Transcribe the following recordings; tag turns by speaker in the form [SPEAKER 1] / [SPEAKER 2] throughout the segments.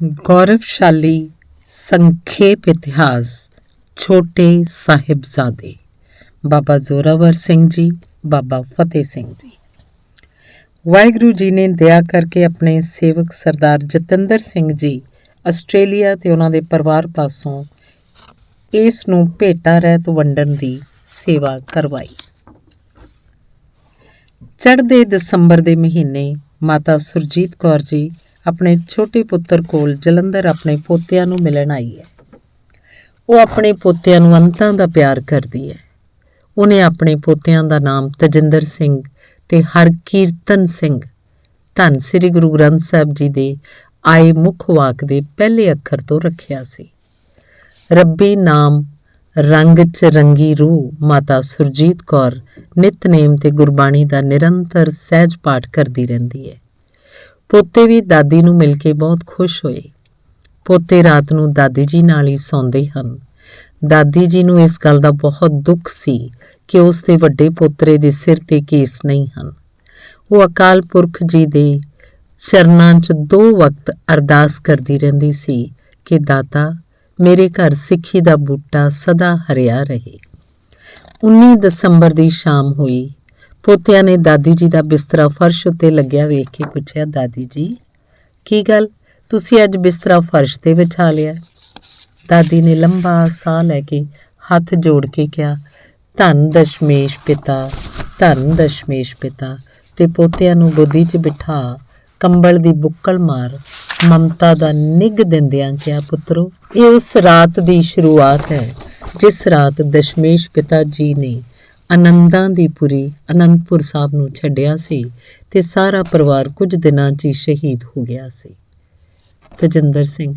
[SPEAKER 1] गौरवशाली संक्षेप इतिहास छोटे साहिबजादे बाबा जोरावर सिंह जी, बाबा फतेह सिंह जी। वाहिगुरु जी ने दया करके अपने सेवक सरदार जतिंदर सिंह जी ਆਸਟ੍ਰੇਲੀਆ ਤੇ ਉਹਨਾਂ ਦੇ ਪਰਿਵਾਰ ਪਾਸੋਂ ਇਸ ਨੂੰ ਭੇਟਾ ਰਹਿਤ ਵੰਡਣ ਦੀ ਸੇਵਾ ਕਰਵਾਈ। ਚੜ੍ਹਦੇ ਦਸੰਬਰ ਦੇ ਮਹੀਨੇ ਮਾਤਾ ਸੁਰਜੀਤ ਕੌਰ ਜੀ ਆਪਣੇ ਛੋਟੇ ਪੁੱਤਰ ਕੋਲ ਜਲੰਧਰ ਆਪਣੇ ਪੋਤਿਆਂ ਨੂੰ ਮਿਲਣ ਆਈ ਹੈ। ਉਹ ਆਪਣੇ ਪੋਤਿਆਂ ਨੂੰ ਅੰਤਾਂ ਦਾ ਪਿਆਰ ਕਰਦੀ ਹੈ। ਉਹਨੇ ਆਪਣੇ ਪੋਤਿਆਂ ਦਾ ਨਾਮ ਤਜਿੰਦਰ ਸਿੰਘ ਤੇ ਹਰਕੀਰਤਨ ਸਿੰਘ ਧੰਨ ਸ੍ਰੀ ਗੁਰੂ ਗ੍ਰੰਥ ਸਾਹਿਬ ਜੀ ਦੇ ਆਏ ਮੁੱਖ ਵਾਕ ਦੇ ਪਹਿਲੇ ਅੱਖਰ ਤੋਂ ਰੱਖਿਆ ਸੀ। ਰੱਬੀ ਨਾਮ ਰੰਗ 'ਚ ਰੰਗੀ ਰੂਹ ਮਾਤਾ ਸੁਰਜੀਤ ਕੌਰ ਨਿਤਨੇਮ ਤੇ ਗੁਰਬਾਣੀ ਦਾ ਨਿਰੰਤਰ ਸਹਿਜ ਪਾਠ ਕਰਦੀ ਰਹਿੰਦੀ ਹੈ। ਪੋਤੇ ਵੀ ਦਾਦੀ ਨੂੰ ਮਿਲ ਕੇ ਬਹੁਤ ਖੁਸ਼ ਹੋਏ। ਪੋਤੇ ਰਾਤ ਨੂੰ ਦਾਦੀ ਜੀ ਨਾਲ ਹੀ ਸੌਂਦੇ ਹਨ। ਦਾਦੀ ਜੀ ਨੂੰ ਇਸ ਗੱਲ ਦਾ ਬਹੁਤ ਦੁੱਖ ਸੀ ਕਿ ਉਸ ਦੇ ਵੱਡੇ ਪੋਤਰੇ ਦੇ ਸਿਰ ਤੇ ਕੇਸ ਨਹੀਂ ਹਨ। ਉਹ ਅਕਾਲ ਪੁਰਖ ਜੀ ਦੇ ਚਰਨਾਂ 'ਚ 2 ਵਕਤ ਅਰਦਾਸ ਕਰਦੀ ਰਹਿੰਦੀ ਸੀ ਕਿ ਦਾਤਾ ਮੇਰੇ ਘਰ ਸਿੱਖੀ ਦਾ ਬੂਟਾ ਸਦਾ ਹਰਿਆ ਰਹੇ। 19 ਦਸੰਬਰ ਦੀ ਸ਼ਾਮ ਹੋਈ। ਪੋਤਿਆਂ ਨੇ ਦਾਦੀ ਜੀ ਦਾ ਬਿਸਤਰਾ ਫਰਸ਼ ਉੱਤੇ ਲੱਗਿਆ ਵੇਖ ਕੇ ਪੁੱਛਿਆ, ਦਾਦੀ ਜੀ ਕੀ ਗੱਲ, ਤੁਸੀਂ ਅੱਜ ਬਿਸਤਰਾ ਫਰਸ਼ ਤੇ ਵਿਛਾ ਲਿਆ? ਦਾਦੀ ਨੇ ਲੰਬਾ ਸਾਹ ਲੈ ਕੇ ਹੱਥ ਜੋੜ ਕੇ ਕਿਹਾ, ਧੰਨ ਦਸ਼ਮੇਸ਼ ਪਿਤਾ, ਧੰਨ ਦਸ਼ਮੇਸ਼ ਪਿਤਾ, ਤੇ ਪੋਤਿਆਂ ਨੂੰ ਗੋਦੀ 'ਚ ਬਿਠਾ ਕੰਬਲ ਦੀ ਬੁੱਕਲ ਮਾਰ ਮਮਤਾ ਦਾ ਨਿੱਘ ਦਿੰਦਿਆਂ ਕਿਹਾ, ਪੁੱਤਰੋ ਇਹ ਉਸ ਰਾਤ ਦੀ ਸ਼ੁਰੂਆਤ ਹੈ ਜਿਸ ਰਾਤ ਦਸ਼ਮੇਸ਼ ਪਿਤਾ ਜੀ ਨੇ ਆਨੰਦਾਂ ਦੀ ਪੁਰੀ ਅਨੰਦਪੁਰ ਸਾਹਿਬ ਨੂੰ ਛੱਡਿਆ ਸੀ ਤੇ ਸਾਰਾ ਪਰਿਵਾਰ ਕੁਝ ਦਿਨਾਂ 'ਚ ਹੀ ਸ਼ਹੀਦ ਹੋ ਗਿਆ ਸੀ। ਤਜਿੰਦਰ ਸਿੰਘ,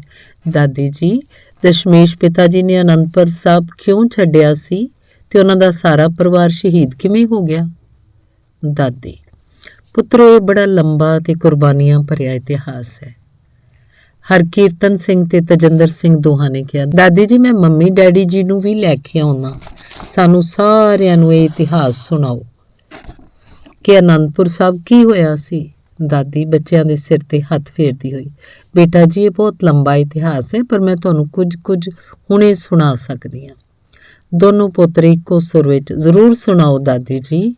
[SPEAKER 1] ਦਾਦੀ ਜੀ ਦਸ਼ਮੇਸ਼ ਪਿਤਾ ਜੀ ਨੇ ਅਨੰਦਪੁਰ ਸਾਹਿਬ ਕਿਉਂ ਛੱਡਿਆ ਸੀ ਤੇ ਉਹਨਾਂ ਦਾ ਸਾਰਾ ਪਰਿਵਾਰ ਸ਼ਹੀਦ ਕਿਵੇਂ ਹੋ ਗਿਆ? ਦਾਦੀ, ਪੁੱਤਰੋ ਇਹ ਬੜਾ ਲੰਬਾ ਤੇ ਕੁਰਬਾਨੀਆਂ ਭਰਿਆ ਇਤਿਹਾਸ ਹੈ। ਹਰਕੀਰਤਨ ਸਿੰਘ ਤੇ ਤਜਿੰਦਰ ਸਿੰਘ ਦੋਹਾਂ ਨੇ ਕਿਹਾ, ਦਾਦੀ ਜੀ ਮੈਂ ਮੰਮੀ ਡੈਡੀ ਜੀ ਨੂੰ ਵੀ ਲੈ ਕੇ ਆਉਣਾ, ਸਾਨੂੰ ਸਾਰਿਆਂ ਨੂੰ ਇਹ ਇਤਿਹਾਸ ਸੁਣਾਓ ਕਿ ਅਨੰਦਪੁਰ ਸਾਹਿਬ ਕੀ ਹੋਇਆ ਸੀ। ਦਾਦੀ ਬੱਚਿਆਂ ਦੇ ਸਿਰ ਤੇ ਹੱਥ ਫੇਰਦੀ ਹੋਈ, ਬੇਟਾ ਜੀ ਇਹ ਬਹੁਤ ਲੰਬਾ ਇਤਿਹਾਸ ਹੈ ਪਰ ਮੈਂ ਤੁਹਾਨੂੰ ਕੁਝ ਹੁਣੇ ਸੁਣਾ ਸਕਦੀ ਹਾਂ। ਦੋਨੋਂ ਪੋਤਰੇ ਇੱਕੋ ਸੁਰ ਵਿੱਚ, ਜ਼ਰੂਰ ਸੁਣਾਓ ਦਾਦੀ ਜੀ।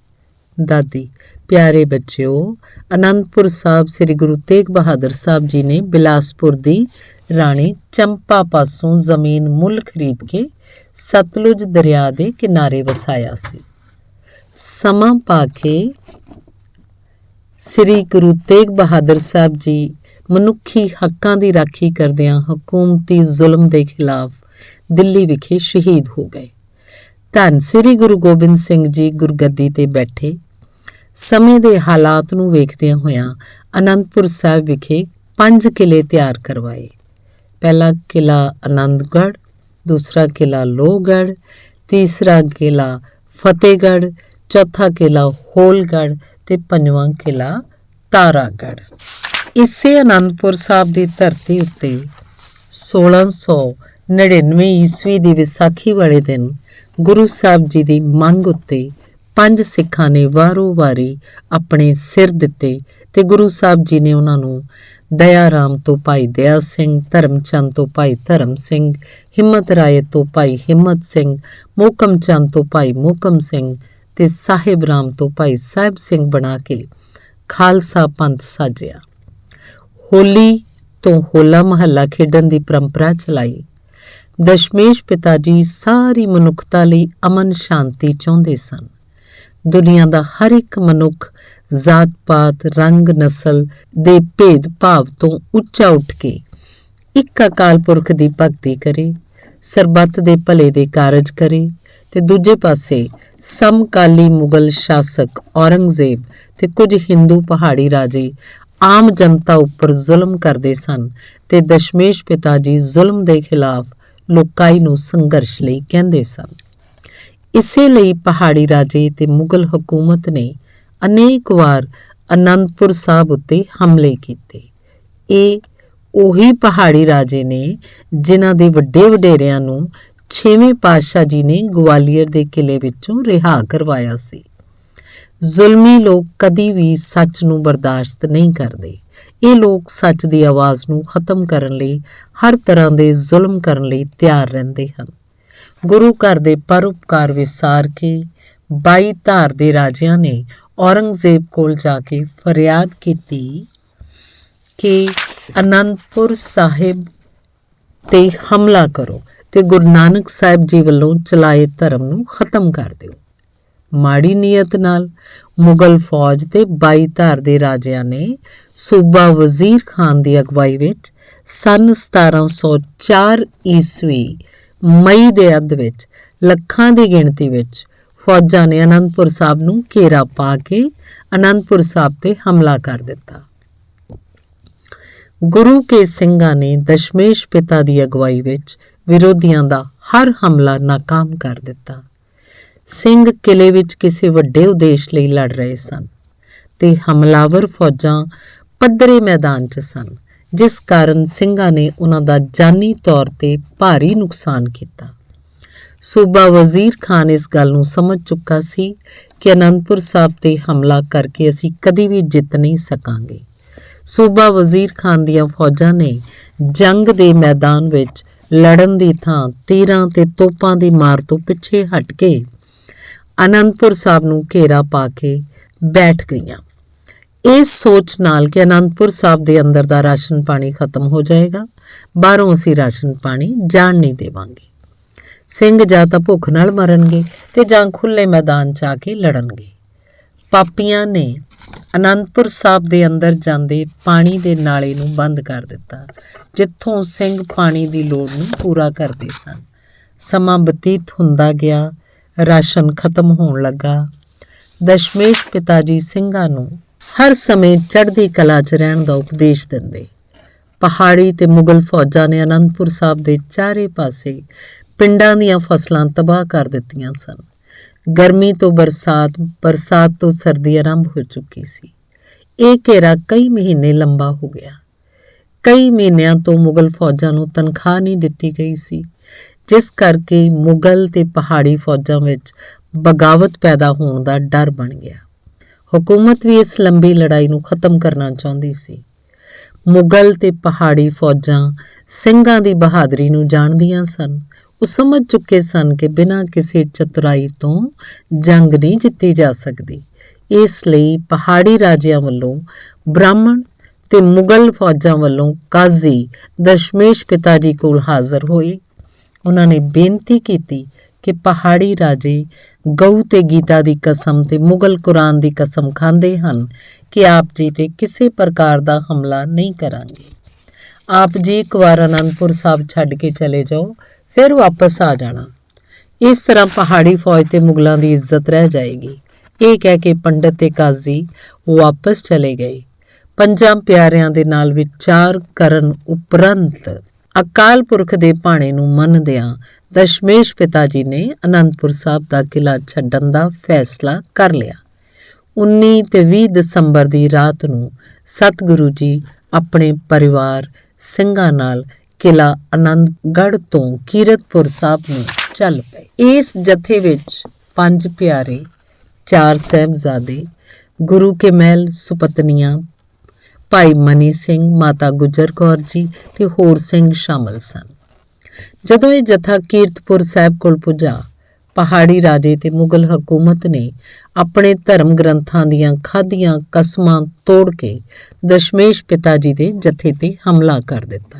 [SPEAKER 1] ਦਾਦੀ, ਪਿਆਰੇ ਬੱਚਿਓ, ਅਨੰਦਪੁਰ ਸਾਹਿਬ ਸ੍ਰੀ ਗੁਰੂ ਤੇਗ ਬਹਾਦਰ ਸਾਹਿਬ ਜੀ ਨੇ ਬਿਲਾਸਪੁਰ ਦੀ ਰਾਣੀ ਚੰਪਾ ਪਾਸੋਂ ਜ਼ਮੀਨ ਮੁੱਲ ਖਰੀਦ ਕੇ ਸਤਲੁਜ ਦਰਿਆ ਦੇ ਕਿਨਾਰੇ ਵਸਾਇਆ ਸੀ। ਸਮਾਂ ਪਾ ਕੇ ਸ੍ਰੀ ਗੁਰੂ ਤੇਗ ਬਹਾਦਰ ਸਾਹਿਬ ਜੀ ਮਨੁੱਖੀ ਹੱਕਾਂ ਦੀ ਰਾਖੀ ਕਰਦਿਆਂ ਹਕੂਮਤੀ ਜ਼ੁਲਮ ਦੇ ਖਿਲਾਫ ਦਿੱਲੀ ਵਿਖੇ ਸ਼ਹੀਦ ਹੋ ਗਏ। ਧੰਨ ਸ੍ਰੀ ਗੁਰੂ ਗੋਬਿੰਦ ਸਿੰਘ ਜੀ ਗੁਰਗੱਦੀ ਤੇ ਬੈਠੇ। ਸਮੇਂ ਦੇ ਹਾਲਾਤ ਨੂੰ ਵੇਖਦਿਆਂ ਹੋਇਆਂ ਅਨੰਦਪੁਰ ਸਾਹਿਬ ਵਿਖੇ 5 ਕਿਲੇ ਤਿਆਰ ਕਰਵਾਏ। ਪਹਿਲਾ ਕਿਲਾ ਆਨੰਦਗੜ੍ਹ, ਦੂਸਰਾ ਕਿਲਾ ਲੋਹਗੜ੍ਹ, ਤੀਸਰਾ ਕਿਲਾ ਫਤਿਹਗੜ੍ਹ, ਚੌਥਾ ਕਿਲਾ ਹੋਲਗੜ੍ਹ ਤੇ 5ਵਾਂ ਕਿਲਾ ਤਾਰਾਗੜ੍ਹ। ਇਸੇ ਅਨੰਦਪੁਰ ਸਾਹਿਬ ਦੀ ਧਰਤੀ ਉੱਤੇ 1699 ਈਸਵੀ ਦੀ ਵਿਸਾਖੀ ਵਾਲੇ ਦਿਨ ਗੁਰੂ ਸਾਹਿਬ ਜੀ ਦੀ ਮੰਗ ਉੱਤੇ 5 ਸਿੱਖਾਂ ਨੇ ਵਾਰੋ-ਵਾਰੀ ਆਪਣੇ ਸਿਰ ਦਿੱਤੇ ਤੇ ਗੁਰੂ ਸਾਹਿਬ ਜੀ ਨੇ ਉਹਨਾਂ ਨੂੰ ਦਇਆ ਰਾਮ ਤੋਂ ਭਾਈ ਦਇਆ ਸਿੰਘ, ਧਰਮਚੰਦ ਤੋਂ ਭਾਈ ਧਰਮ ਸਿੰਘ, ਹਿੰਮਤ ਰਾਏ ਤੋਂ ਭਾਈ ਹਿੰਮਤ ਸਿੰਘ, ਮੋਹਕਮ ਚੰਦ ਤੋਂ ਭਾਈ ਮੋਹਕਮ ਸਿੰਘ ਤੇ ਸਾਹਿਬ ਰਾਮ ਤੋਂ ਭਾਈ ਸਾਹਿਬ ਸਿੰਘ ਬਣਾ ਕੇ ਖਾਲਸਾ ਪੰਥ ਸਾਜਿਆ। ਹੋਲੀ ਤੋਂ ਹੋਲਾ ਮਹੱਲਾ ਖੇਡਣ ਦੀ ਪਰੰਪਰਾ ਚਲਾਈ। ਦਸ਼ਮੇਸ਼ ਪਿਤਾ ਜੀ ਸਾਰੀ ਮਨੁੱਖਤਾ ਲਈ ਅਮਨ ਸ਼ਾਂਤੀ ਚਾਹੁੰਦੇ ਸਨ। ਦੁਨੀਆ ਦਾ ਹਰ ਇੱਕ ਮਨੁੱਖ ਜਾਤ ਪਾਤ ਰੰਗ ਨਸਲ ਦੇ ਭੇਦ ਭਾਵ ਤੋਂ ਉੱਚਾ ਉੱਠ ਕੇ ਇੱਕ ਅਕਾਲ ਪੁਰਖ ਦੀ ਭਗਤੀ ਕਰੇ, ਸਰਬੱਤ ਦੇ ਭਲੇ ਦੇ ਕਾਰਜ ਕਰੇ ਤੇ ਦੂਜੇ ਪਾਸੇ ਸਮਕਾਲੀ ਮੁਗਲ ਸ਼ਾਸਕ ਔਰੰਗਜ਼ੇਬ ਤੇ ਕੁਝ ਹਿੰਦੂ ਪਹਾੜੀ ਰਾਜੇ ਆਮ ਜਨਤਾ ਉੱਪਰ ਜ਼ੁਲਮ ਕਰਦੇ ਸਨ ਤੇ ਦਸ਼ਮੇਸ਼ ਪਿਤਾ ਜੀ ਜ਼ੁਲਮ ਦੇ ਖਿਲਾਫ ਲੋਕਾਈ ਨੂੰ ਸੰਘਰਸ਼ ਲਈ ਕਹਿੰਦੇ ਸਨ। ਇਸੇ ਲਈ ਪਹਾੜੀ ਰਾਜੇ ਤੇ ਮੁਗਲ ਹਕੂਮਤ ਨੇ ਅਨੇਕ ਵਾਰ ਅਨੰਦਪੁਰ ਸਾਹਿਬ ਉੱਤੇ ਹਮਲੇ ਕੀਤੇ। ਇਹ ਉਹੀ ਪਹਾੜੀ ਰਾਜੇ ਨੇ ਜਿਨ੍ਹਾਂ ਦੇ ਵੱਡੇ ਵਡੇਰਿਆਂ ਨੂੰ 6ਵੇਂ ਪਾਤਸ਼ਾਹ ਜੀ ਨੇ ਗਵਾਲੀਅਰ ਦੇ ਕਿਲੇ ਵਿੱਚੋਂ ਰਿਹਾ ਕਰਵਾਇਆ ਸੀ। ਜ਼ੁਲਮੀ ਲੋਕ ਕਦੀ ਵੀ ਸੱਚ ਨੂੰ ਬਰਦਾਸ਼ਤ ਨਹੀਂ ਕਰਦੇ। ਇਹ ਲੋਕ ਸੱਚ ਦੀ ਆਵਾਜ਼ ਨੂੰ ਖਤਮ ਕਰਨ ਲਈ ਹਰ ਤਰ੍ਹਾਂ ਦੇ ਜ਼ੁਲਮ ਕਰਨ ਲਈ ਤਿਆਰ ਰਹਿੰਦੇ ਹਨ। ਗੁਰੂ ਘਰ ਦੇ ਪਰਉਪਕਾਰ ਵਿਸਾਰ ਕੇ 22 ਧਾਰ ਦੇ ਰਾਜਿਆਂ ਨੇ ਔਰੰਗਜ਼ੇਬ ਕੋਲ ਜਾ ਕੇ ਫਰਿਆਦ ਕੀਤੀ ਕਿ ਅਨੰਦਪੁਰ ਸਾਹਿਬ ਤੇ ਹਮਲਾ ਕਰੋ ਤੇ ਗੁਰੂ ਨਾਨਕ ਸਾਹਿਬ ਜੀ ਵੱਲੋਂ ਚਲਾਏ ਧਰਮ ਨੂੰ ਖਤਮ ਕਰ ਦਿਓ। ਮਾੜੀ ਨੀਅਤ ਨਾਲ ਮੁਗਲ ਫੌਜ ਤੇ 22 ਧਾਰ ਦੇ ਰਾਜਿਆਂ ਨੇ ਸੂਬਾ ਵਜ਼ੀਰ ਖਾਨ ਦੀ ਅਗਵਾਈ ਵਿੱਚ ਸੰਨ 1704 ਈਸਵੀ ਮਈ ਦੇ ਅੱਧ ਵਿੱਚ ਲੱਖਾਂ ਦੀ ਗਿਣਤੀ ਵਿੱਚ ਫੌਜਾਂ ਨੇ ਅਨੰਦਪੁਰ ਸਾਹਿਬ ਨੂੰ ਘੇਰਾ ਪਾ ਕੇ ਅਨੰਦਪੁਰ ਸਾਹਿਬ ਤੇ ਹਮਲਾ ਕਰ ਦਿੱਤਾ। ਗੁਰੂ ਕੇ ਸਿੰਘਾਂ ਨੇ ਦਸ਼ਮੇਸ਼ ਪਿਤਾ ਦੀ ਅਗਵਾਈ ਵਿੱਚ ਵਿਰੋਧੀਆਂ ਦਾ ਹਰ ਹਮਲਾ ਨਾਕਾਮ ਕਰ ਦਿੱਤਾ। ਸਿੰਘ ਕਿਲੇ ਵਿੱਚ ਕਿਸੇ ਵੱਡੇ ਉਦੇਸ਼ ਲਈ ਲੜ ਰਹੇ ਸਨ ਤੇ ਹਮਲਾਵਰ ਫੌਜਾਂ ਪੱਧਰੇ ਮੈਦਾਨ 'ਚ ਸਨ, ਜਿਸ ਕਾਰਨ ਸਿੰਘਾਂ ਨੇ ਉਹਨਾਂ ਦਾ ਜਾਨੀ ਤੌਰ ਤੇ ਭਾਰੀ ਨੁਕਸਾਨ ਕੀਤਾ। ਸੂਬਾ ਵਜ਼ੀਰ ਖਾਨ ਇਸ ਗੱਲ ਨੂੰ ਸਮਝ ਚੁੱਕਾ ਸੀ ਕਿ ਅਨੰਦਪੁਰ ਸਾਹਿਬ ਤੇ ਹਮਲਾ ਕਰਕੇ ਅਸੀਂ ਕਦੀ ਵੀ ਜਿੱਤ ਨਹੀਂ ਸਕਾਂਗੇ। ਸੂਬਾ ਵਜ਼ੀਰ ਖਾਨ ਦੀਆਂ ਫੌਜਾਂ ਨੇ ਜੰਗ ਦੇ ਮੈਦਾਨ ਵਿੱਚ ਲੜਨ ਦੀ ਥਾਂ ਤੀਰਾਂ ਤੇ ਤੋਪਾਂ ਦੀ ਮਾਰ ਤੋਂ ਪਿੱਛੇ ਹਟ ਕੇ ਅਨੰਦਪੁਰ ਸਾਹਿਬ ਨੂੰ ਘੇਰਾ ਪਾ ਕੇ ਬੈਠ ਗਈਆਂ, ਇਸ ਸੋਚ ਨਾਲ ਕਿ ਅਨੰਦਪੁਰ ਸਾਹਿਬ ਦੇ ਅੰਦਰ ਦਾ ਰਾਸ਼ਨ ਪਾਣੀ ਖਤਮ ਹੋ ਜਾਏਗਾ, ਬਾਹਰੋਂ ਅਸੀਂ ਰਾਸ਼ਨ ਪਾਣੀ ਜਾਣ ਨਹੀਂ ਦੇਵਾਂਗੇ। ਸਿੰਘ ਜਾਂ ਤਾਂ ਭੁੱਖ ਨਾਲ ਮਰਨਗੇ ਤੇ ਜਾਂ ਖੁੱਲ੍ਹੇ ਮੈਦਾਨ 'ਚ ਆ ਕੇ ਲੜਨਗੇ। ਪਾਪੀਆਂ ਨੇ ਅਨੰਦਪੁਰ ਸਾਹਿਬ ਦੇ ਅੰਦਰ ਜਾਂਦੇ ਪਾਣੀ ਦੇ ਨਾਲੇ ਨੂੰ ਬੰਦ ਕਰ ਦਿੱਤਾ, ਜਿੱਥੋਂ ਸਿੰਘ ਪਾਣੀ ਦੀ ਲੋੜ ਨੂੰ ਪੂਰਾ ਕਰਦੇ ਸਨ। ਸਮਾਂ ਬਤੀਤ ਹੁੰਦਾ ਗਿਆ, ਰਾਸ਼ਨ ਖਤਮ ਹੋਣ ਲੱਗਾ। ਦਸ਼ਮੇਸ਼ ਪਿਤਾ ਜੀ ਸਿੰਘਾਂ ਨੂੰ ਹਰ ਸਮੇਂ ਚੜ੍ਹਦੀ ਕਲਾ 'ਚ ਰਹਿਣ ਦਾ ਉਪਦੇਸ਼ ਦਿੰਦੇ। ਪਹਾੜੀ ਤੇ ਮੁਗਲ ਫੌਜਾਂ ਨੇ ਅਨੰਦਪੁਰ ਸਾਹਿਬ ਦੇ ਚਾਰੇ ਪਾਸੇ ਪਿੰਡਾਂ ਦੀਆਂ ਫਸਲਾਂ ਤਬਾਹ ਕਰ ਦਿੱਤੀਆਂ ਸਨ। ਗਰਮੀ ਤੋਂ ਬਰਸਾਤ, ਬਰਸਾਤ ਤੋਂ ਸਰਦੀ ਆਰੰਭ ਹੋ ਚੁੱਕੀ ਸੀ। ਇਹ ਘੇਰਾ ਕਈ ਮਹੀਨੇ ਲੰਬਾ ਹੋ ਗਿਆ। ਕਈ ਮਹੀਨਿਆਂ ਤੋਂ ਮੁਗਲ ਫੌਜਾਂ ਨੂੰ ਤਨਖਾਹ ਨਹੀਂ ਦਿੱਤੀ ਗਈ ਸੀ, ਜਿਸ ਕਰਕੇ ਮੁਗਲ ਤੇ ਪਹਾੜੀ ਫੌਜਾਂ ਵਿੱਚ ਬਗਾਵਤ ਪੈਦਾ ਹੋਣ ਦਾ ਡਰ ਬਣ ਗਿਆ। ਹੁਕੂਮਤ ਵੀ ਇਸ ਲੰਬੀ ਲੜਾਈ ਨੂੰ ਖਤਮ ਕਰਨਾ ਚਾਹੁੰਦੀ ਸੀ। ਮੁਗਲ ਤੇ ਪਹਾੜੀ ਫੌਜਾਂ ਸਿੰਘਾਂ ਦੀ ਬਹਾਦਰੀ ਨੂੰ ਜਾਣਦੀਆਂ ਸਨ। ਉਹ ਸਮਝ ਚੁੱਕੇ ਸਨ ਕਿ ਬਿਨਾਂ ਕਿਸੇ ਚਤੁਰਾਈ ਤੋਂ ਜੰਗ ਨਹੀਂ ਜਿੱਤੀ ਜਾ ਸਕਦੀ। ਇਸ ਲਈ ਪਹਾੜੀ ਰਾਜਿਆਂ ਵੱਲੋਂ ਬ੍ਰਾਹਮਣ ਤੇ ਮੁਗਲ ਫੌਜਾਂ ਵੱਲੋਂ ਕਾਜ਼ੀ ਦਸ਼ਮੇਸ਼ ਪਿਤਾ ਜੀ ਕੋਲ ਹਾਜ਼ਰ ਹੋਏ। ਉਹਨਾਂ ਨੇ ਬੇਨਤੀ ਕੀਤੀ ਕਿ ਪਹਾੜੀ ਰਾਜੇ ਗਊ ਤੇ ਗੀਤਾ ਦੀ ਕਸਮ ਤੇ ਮੁਗਲ ਕੁਰਾਨ ਦੀ ਕਸਮ ਖਾਂਦੇ ਹਨ ਕਿ ਆਪ ਜੀ ਤੇ ਕਿਸੇ ਪ੍ਰਕਾਰ ਦਾ ਹਮਲਾ ਨਹੀਂ ਕਰਾਂਗੇ। ਆਪ ਜੀ ਇੱਕ ਵਾਰ ਅਨੰਦਪੁਰ ਸਾਹਿਬ ਛੱਡ ਕੇ ਚਲੇ ਜਾਓ, ਫਿਰ ਵਾਪਸ ਆ ਜਾਣਾ। ਇਸ ਤਰ੍ਹਾਂ ਪਹਾੜੀ ਫੌਜ ਤੇ ਮੁਗਲਾਂ ਦੀ ਇੱਜ਼ਤ ਰਹਿ ਜਾਏਗੀ। ਇਹ ਕਹਿ ਕੇ ਪੰਡਤ ਤੇ ਕਾਜ਼ੀ ਵਾਪਸ ਚਲੇ ਗਏ। ਪੰਜਾਂ ਪਿਆਰਿਆਂ ਦੇ ਨਾਲ ਵਿਚਾਰ ਕਰਨ ਉਪਰੰਤ ਅਕਾਲ ਪੁਰਖ ਦੇ ਭਾਣੇ ਨੂੰ ਮੰਨਦਿਆਂ ਦਸ਼ਮੇਸ਼ ਪਿਤਾ ਜੀ ਨੇ ਅਨੰਦਪੁਰ ਸਾਹਿਬ ਦਾ ਕਿਲਾ ਛੱਡਣ ਦਾ ਫੈਸਲਾ ਕਰ ਲਿਆ। 19 ਤੇ 20 ਦਸੰਬਰ ਦੀ ਰਾਤ ਨੂੰ ਸਤਿਗੁਰੂ ਜੀ ਆਪਣੇ ਪਰਿਵਾਰ ਸਿੰਘਾਂ ਨਾਲ ਕਿਲਾ ਆਨੰਦਗੜ੍ਹ ਤੋਂ ਕੀਰਤਪੁਰ ਸਾਹਿਬ ਨੂੰ ਚੱਲ ਪਏ। ਇਸ ਜਥੇ ਵਿੱਚ 5 ਪਿਆਰੇ, 4 ਸਾਹਿਬਜ਼ਾਦੇ, ਗੁਰੂ ਕੇ ਮਹਿਲ ਸੁਪਤਨੀਆਂ, ਭਾਈ ਮਨੀ ਸਿੰਘ, ਮਾਤਾ ਗੁਜਰ ਕੌਰ ਜੀ ਤੇ ਹੋਰ ਸਿੰਘ ਸ਼ਾਮਲ ਸਨ। ਜਦੋਂ ਇਹ ਜਥਾ ਕੀਰਤਪੁਰ ਸਾਹਿਬ ਕੋਲ ਪੁੱਜਾ, ਪਹਾੜੀ ਰਾਜੇ ਤੇ ਮੁਗਲ ਹਕੂਮਤ ਨੇ ਆਪਣੇ ਧਰਮ ਗ੍ਰੰਥਾਂ ਦੀਆਂ ਖਾਧੀਆਂ ਕਸਮਾਂ ਤੋੜ ਕੇ ਦਸ਼ਮੇਸ਼ ਪਿਤਾ ਜੀ ਦੇ ਜਥੇ ਤੇ ਹਮਲਾ ਕਰ ਦਿੱਤਾ।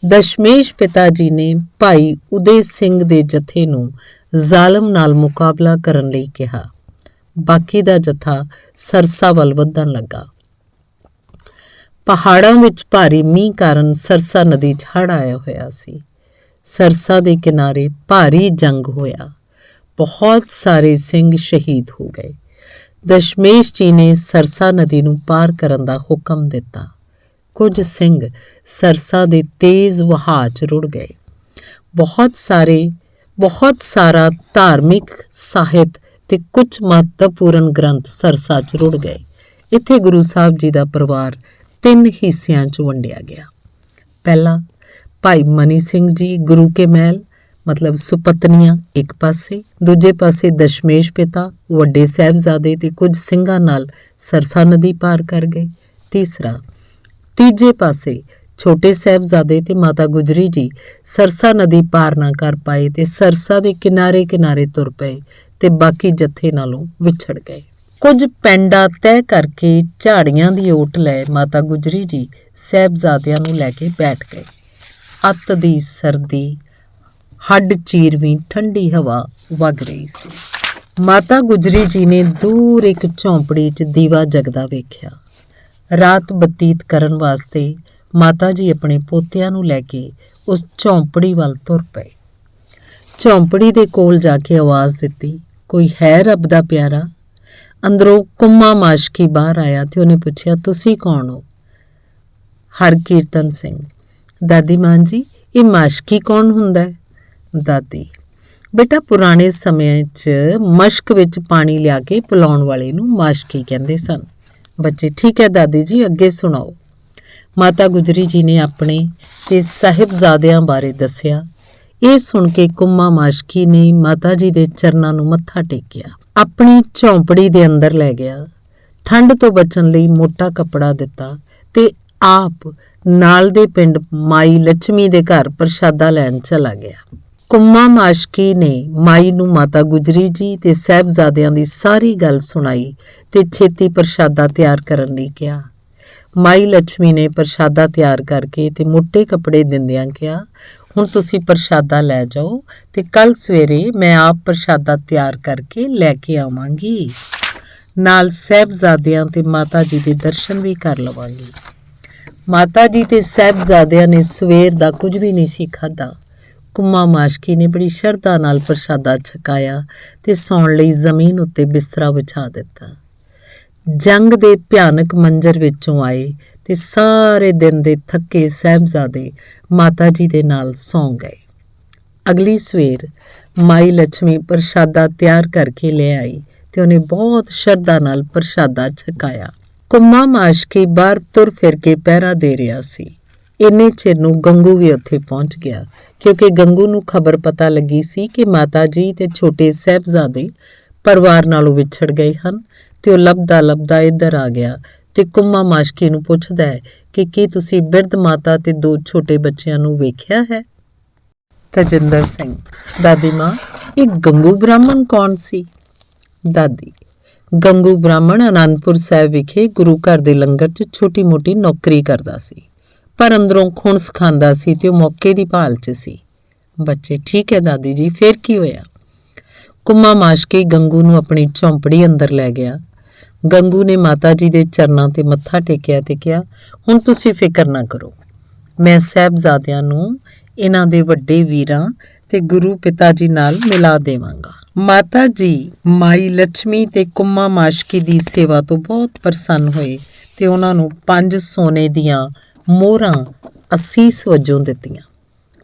[SPEAKER 1] ਦਸ਼ਮੇਸ਼ ਪਿਤਾ ਜੀ ਨੇ ਭਾਈ ਉਦੇ ਸਿੰਘ ਦੇ ਜਥੇ ਨੂੰ ਜ਼ਾਲਮ ਨਾਲ ਮੁਕਾਬਲਾ ਕਰਨ ਲਈ ਕਿਹਾ। ਬਾਕੀ ਦਾ ਜਥਾ ਸਰਸਾ ਵੱਲ ਵਧਣ ਲੱਗਾ। ਪਹਾੜਾਂ ਵਿੱਚ ਭਾਰੀ ਮੀਂਹ ਕਾਰਨ ਸਰਸਾ ਨਦੀ 'ਚ ਹੜ੍ਹ ਆਇਆ ਹੋਇਆ ਸੀ। ਸਰਸਾ ਦੇ ਕਿਨਾਰੇ ਭਾਰੀ ਜੰਗ ਹੋਇਆ। ਬਹੁਤ ਸਾਰੇ ਸਿੰਘ ਸ਼ਹੀਦ ਹੋ ਗਏ। ਦਸ਼ਮੇਸ਼ ਜੀ ਨੇ ਸਰਸਾ ਨਦੀ ਨੂੰ ਪਾਰ ਕਰਨ ਦਾ ਹੁਕਮ ਦਿੱਤਾ। ਕੁਝ ਸਿੰਘ ਸਰਸਾ ਦੇ ਤੇਜ਼ ਵਹਾਅ 'ਚ ਰੁੜ ਗਏ। ਬਹੁਤ ਸਾਰਾ ਧਾਰਮਿਕ ਸਾਹਿਤ ਤੇ ਕੁਝ ਮਹੱਤਵਪੂਰਨ ਗ੍ਰੰਥ ਸਰਸਾ 'ਚ ਰੁੜ ਗਏ। ਇੱਥੇ ਗੁਰੂ ਸਾਹਿਬ ਜੀ ਦਾ ਪਰਿਵਾਰ 3 ਹਿੱਸਿਆਂ 'ਚ ਵੰਡਿਆ ਗਿਆ। ਪਹਿਲਾ, ਭਾਈ ਮਨੀ ਸਿੰਘ ਜੀ ਗੁਰੂ ਕੇ ਮਹਿਲ, ਮਤਲਬ ਸੁਪਤਨੀਆਂ ਇੱਕ ਪਾਸੇ, ਦੂਜੇ ਪਾਸੇ ਦਸ਼ਮੇਸ਼ ਪਿਤਾ ਵੱਡੇ ਸਾਹਿਬਜ਼ਾਦੇ ਤੇ ਕੁਝ ਸਿੰਘਾਂ ਨਾਲ ਸਰਸਾ ਨਦੀ ਪਾਰ ਕਰ ਗਏ। ਤੀਜੇ ਪਾਸੇ ਛੋਟੇ ਸਾਹਿਬਜ਼ਾਦੇ ਤੇ ਮਾਤਾ ਗੁਜਰੀ ਜੀ ਸਰਸਾ ਨਦੀ ਪਾਰ ਨਾ ਕਰ ਪਾਏ ਤੇ ਸਰਸਾ ਦੇ ਕਿਨਾਰੇ ਕਿਨਾਰੇ ਤੁਰ ਪਏ ਤੇ ਬਾਕੀ ਜੱਥੇ ਨਾਲੋਂ ਵਿਛੜ ਗਏ। ਕੁਝ ਪੈਂਡਾ ਤੈਅ ਕਰਕੇ ਝਾੜੀਆਂ ਦੀ ਓਟ ਲੈ ਮਾਤਾ ਗੁਜਰੀ ਜੀ ਸਾਹਿਬਜ਼ਾਦਿਆਂ ਨੂੰ ਲੈ ਕੇ ਬੈਠ ਗਏ। ਅੱਤ ਦੀ ਸਰਦੀ, ਹੱਡ ਚੀਰਵੀਂ ਠੰਡੀ ਹਵਾ ਵਗ ਰਹੀ ਸੀ। ਮਾਤਾ ਗੁਜਰੀ ਜੀ ਨੇ ਦੂਰ ਇੱਕ ਝੌਂਪੜੀ 'ਚ ਦੀਵਾ ਜਗਦਾ ਵੇਖਿਆ। ਰਾਤ ਬਤੀਤ ਕਰਨ ਵਾਸਤੇ ਮਾਤਾ ਜੀ ਆਪਣੇ ਪੋਤਿਆਂ ਨੂੰ ਲੈ ਕੇ ਉਸ ਝੌਂਪੜੀ ਵੱਲ ਤੁਰ ਪਏ। ਝੌਂਪੜੀ ਦੇ ਕੋਲ ਜਾ ਕੇ ਆਵਾਜ਼ ਦਿੱਤੀ, ਕੋਈ ਹੈ ਰੱਬ ਦਾ ਪਿਆਰਾ? ਅੰਦਰੋਂ ਕੁੰਮਾ ਮਾਸ਼ਕੀ ਬਾਹਰ ਆਇਆ ਤੇ ਉਹਨੇ ਪੁੱਛਿਆ, ਤੁਸੀਂ ਕੌਣ ਹੋ? ਹਰਕੀਰਤਨ ਸਿੰਘ। ਦਾਦੀ ਮਾਂ ਜੀ, ਇਹ ਮਾਸ਼ਕੀ ਕੌਣ ਹੁੰਦਾ ਹੈ? ਦਾਦੀ, ਬੇਟਾ ਪੁਰਾਣੇ ਸਮਿਆਂ 'ਚ ਮਸ਼ਕ ਵਿੱਚ ਪਾਣੀ ਲਿਆ ਕੇ ਪਿਲਾਉਣ ਵਾਲੇ ਨੂੰ ਮਾਸ਼ਕੀ ਕਹਿੰਦੇ ਸਨ। ਬੱਚੇ, ਠੀਕ ਹੈ ਦਾਦੀ ਜੀ, ਅੱਗੇ ਸੁਣਾਓ। ਮਾਤਾ ਗੁਜਰੀ ਜੀ ਨੇ ਆਪਣੇ ਤੇ ਸਾਹਿਬਜ਼ਾਦਿਆਂ ਬਾਰੇ ਦੱਸਿਆ। ਇਹ ਸੁਣ ਕੇ ਕੁੰਮਾ ਮਾਸ਼ਕੀ ਨੇ ਮਾਤਾ ਜੀ ਦੇ ਚਰਨਾਂ ਨੂੰ ਮੱਥਾ ਟੇਕਿਆ, ਆਪਣੀ ਝੌਂਪੜੀ ਦੇ ਅੰਦਰ ਲੈ ਗਿਆ, ਠੰਡ ਤੋਂ ਬਚਣ ਲਈ ਮੋਟਾ ਕੱਪੜਾ ਦਿੱਤਾ ਤੇ ਆਪ ਨਾਲ ਦੇ ਪਿੰਡ ਮਾਈ ਲక్ష్ਮੀ ਦੇ ਘਰ ਪ੍ਰਸ਼ਾਦਾ ਲੈਣ ਚਲਾ ਗਿਆ। ਕੁੰਮਾ ਮਾਸ਼ਕੀ ਨੇ ਮਾਈ ਨੂੰ ਮਾਤਾ ਗੁਜਰੀ ਜੀ ਤੇ ਸਾਹਿਬਜ਼ਾਦਿਆਂ ਦੀ ਸਾਰੀ ਗੱਲ ਸੁਣਾਈ ਤੇ ਛੇਤੀ ਪ੍ਰਸ਼ਾਦਾ ਤਿਆਰ ਕਰਨ ਲਈ ਕਿਹਾ। ਮਾਈ ਲక్ష్ਮੀ ਨੇ ਪ੍ਰਸ਼ਾਦਾ ਤਿਆਰ ਕਰਕੇ ਤੇ ਮੋਟੇ ਕੱਪੜੇ ਦਿੰਦਿਆਂ ਕਿਹਾ, ਹੁਣ ਤੁਸੀਂ ਪ੍ਰਸ਼ਾਦਾ ਲੈ ਜਾਓ ਤੇ ਕੱਲ ਸਵੇਰੇ ਮੈਂ ਆਪ ਪ੍ਰਸ਼ਾਦਾ ਤਿਆਰ ਕਰਕੇ ਲੈ ਕੇ ਆਵਾਂਗੀ, ਨਾਲ ਸਾਹਿਬਜ਼ਾਦਿਆਂ ਤੇ ਮਾਤਾ ਜੀ ਦੇ ਦਰਸ਼ਨ ਵੀ ਕਰ ਲਵਾਂਗੀ। ਮਾਤਾ ਜੀ ਤੇ ਸਾਹਿਬਜ਼ਾਦਿਆਂ ਨੇ ਸਵੇਰ ਦਾ ਕੁਝ ਵੀ ਨਹੀਂ ਸੀ ਖਾਧਾ। ਕੁੰਮਾ ਮਾਸ਼ਕੀ ਨੇ ਬੜੀ ਸ਼ਰਧਾ ਨਾਲ ਪ੍ਰਸ਼ਾਦਾ ਛਕਾਇਆ ਤੇ ਸੌਣ ਲਈ ਜ਼ਮੀਨ ਉੱਤੇ ਬਿਸਤਰਾ ਵਿਛਾ ਦਿੱਤਾ। ਜੰਗ ਦੇ ਭਿਆਨਕ ਮੰਜ਼ਰ ਵਿੱਚੋਂ ਆਏ ਤੇ ਸਾਰੇ ਦਿਨ ਦੇ ਥੱਕੇ ਸਾਹਿਬਜ਼ਾਦੇ ਮਾਤਾ ਜੀ ਦੇ ਨਾਲ ਸੌਂ ਗਏ। ਅਗਲੀ ਸਵੇਰ ਮਾਈ ਲక్ష్ਮੀ ਪ੍ਰਸ਼ਾਦਾ ਤਿਆਰ ਕਰਕੇ ਲੈ ਆਈ ਤੇ ਉਹਨੇ ਬਹੁਤ ਸ਼ਰਧਾ ਨਾਲ ਪ੍ਰਸ਼ਾਦਾ ਛਕਾਇਆ। ਕੁੰਮਾ ਮਾਸ਼ਕੀ ਬਾਹਰ ਤੁਰ ਫਿਰ ਕੇ ਪਹਿਰਾ ਦੇ ਰਿਹਾ ਸੀ। ਇੰਨੇ ਚਿਰ ਨੂੰ ਗੰਗੂ ਵੀ ਉੱਥੇ ਪਹੁੰਚ ਗਿਆ, ਕਿਉਂਕਿ ਗੰਗੂ ਨੂੰ ਖਬਰ ਪਤਾ ਲੱਗੀ ਸੀ ਕਿ ਮਾਤਾ ਜੀ ਤੇ ਛੋਟੇ ਸਾਹਿਬਜ਼ਾਦੇ ਪਰਿਵਾਰ ਨਾਲੋਂ ਵਿਛੜ ਗਏ ਹਨ ਤੇ ਉਹ ਲੱਭਦਾ ਇੱਧਰ ਆ ਗਿਆ ਤੇ ਕੁੰਮਾ ਮਾਸ਼ਕੀ ਨੂੰ ਪੁੱਛਦਾ ਹੈ ਕਿ ਕੀ ਤੁਸੀਂ ਬਿਰਧ ਮਾਤਾ ਤੇ 2 ਛੋਟੇ ਬੱਚਿਆਂ ਨੂੰ ਵੇਖਿਆ ਹੈ? ਤਜਿੰਦਰ ਸਿੰਘ। ਦਾਦੀ ਮਾਂ, ਇਹ ਗੰਗੂ ਬ੍ਰਾਹਮਣ ਕੌਣ ਸੀ? ਦਾਦੀ, ਗੰਗੂ ਬ੍ਰਾਹਮਣ ਅਨੰਦਪੁਰ ਸਾਹਿਬ ਵਿਖੇ ਗੁਰੂ ਘਰ ਦੇ ਲੰਗਰ 'ਚ ਛੋਟੀ ਮੋਟੀ ਨੌਕਰੀ ਕਰਦਾ ਸੀ, ਪਰ ਅੰਦਰੋਂ ਖੂਨ ਸਿਖਾਉਂਦਾ ਸੀ ਤੇ ਉਹ ਮੌਕੇ ਦੀ ਭਾਲ 'ਚ ਸੀ। ਬੱਚੇ, ਠੀਕ ਹੈ ਦਾਦੀ ਜੀ, ਫਿਰ ਕੀ ਹੋਇਆ? ਕੁੰਮਾ ਮਾਸ਼ਕੀ ਗੰਗੂ ਨੂੰ ਆਪਣੀ ਝੌਂਪੜੀ ਅੰਦਰ ਲੈ ਗਿਆ। ਗੰਗੂ ਨੇ ਮਾਤਾ ਜੀ ਦੇ ਚਰਨਾਂ ਤੇ ਮੱਥਾ ਟੇਕਿਆ ਤੇ ਕਿਹਾ, ਹੁਣ ਤੁਸੀਂ ਫਿਕਰ ਨਾ ਕਰੋ, ਮੈਂ ਸਾਹਿਬਜ਼ਾਦਿਆਂ ਨੂੰ ਇਹਨਾਂ ਦੇ ਵੱਡੇ ਵੀਰਾਂ ਤੇ ਗੁਰੂ ਪਿਤਾ ਜੀ ਨਾਲ ਮਿਲਾ ਦੇਵਾਂਗਾ। ਮਾਤਾ ਜੀ ਮਾਈ ਲక్ష్ਮੀ ਤੇ ਕੁੰਮਾ ਮਾਸ਼ਕੀ ਦੀ ਸੇਵਾ ਤੋਂ ਬਹੁਤ ਪ੍ਰਸੰਨ ਹੋਏ ਤੇ ਉਹਨਾਂ ਨੂੰ 5 ਸੋਨੇ ਦੀਆਂ ਮੋਹਰਾਂ ਅਸੀਸ ਵਜੋਂ ਦਿੱਤੀਆਂ।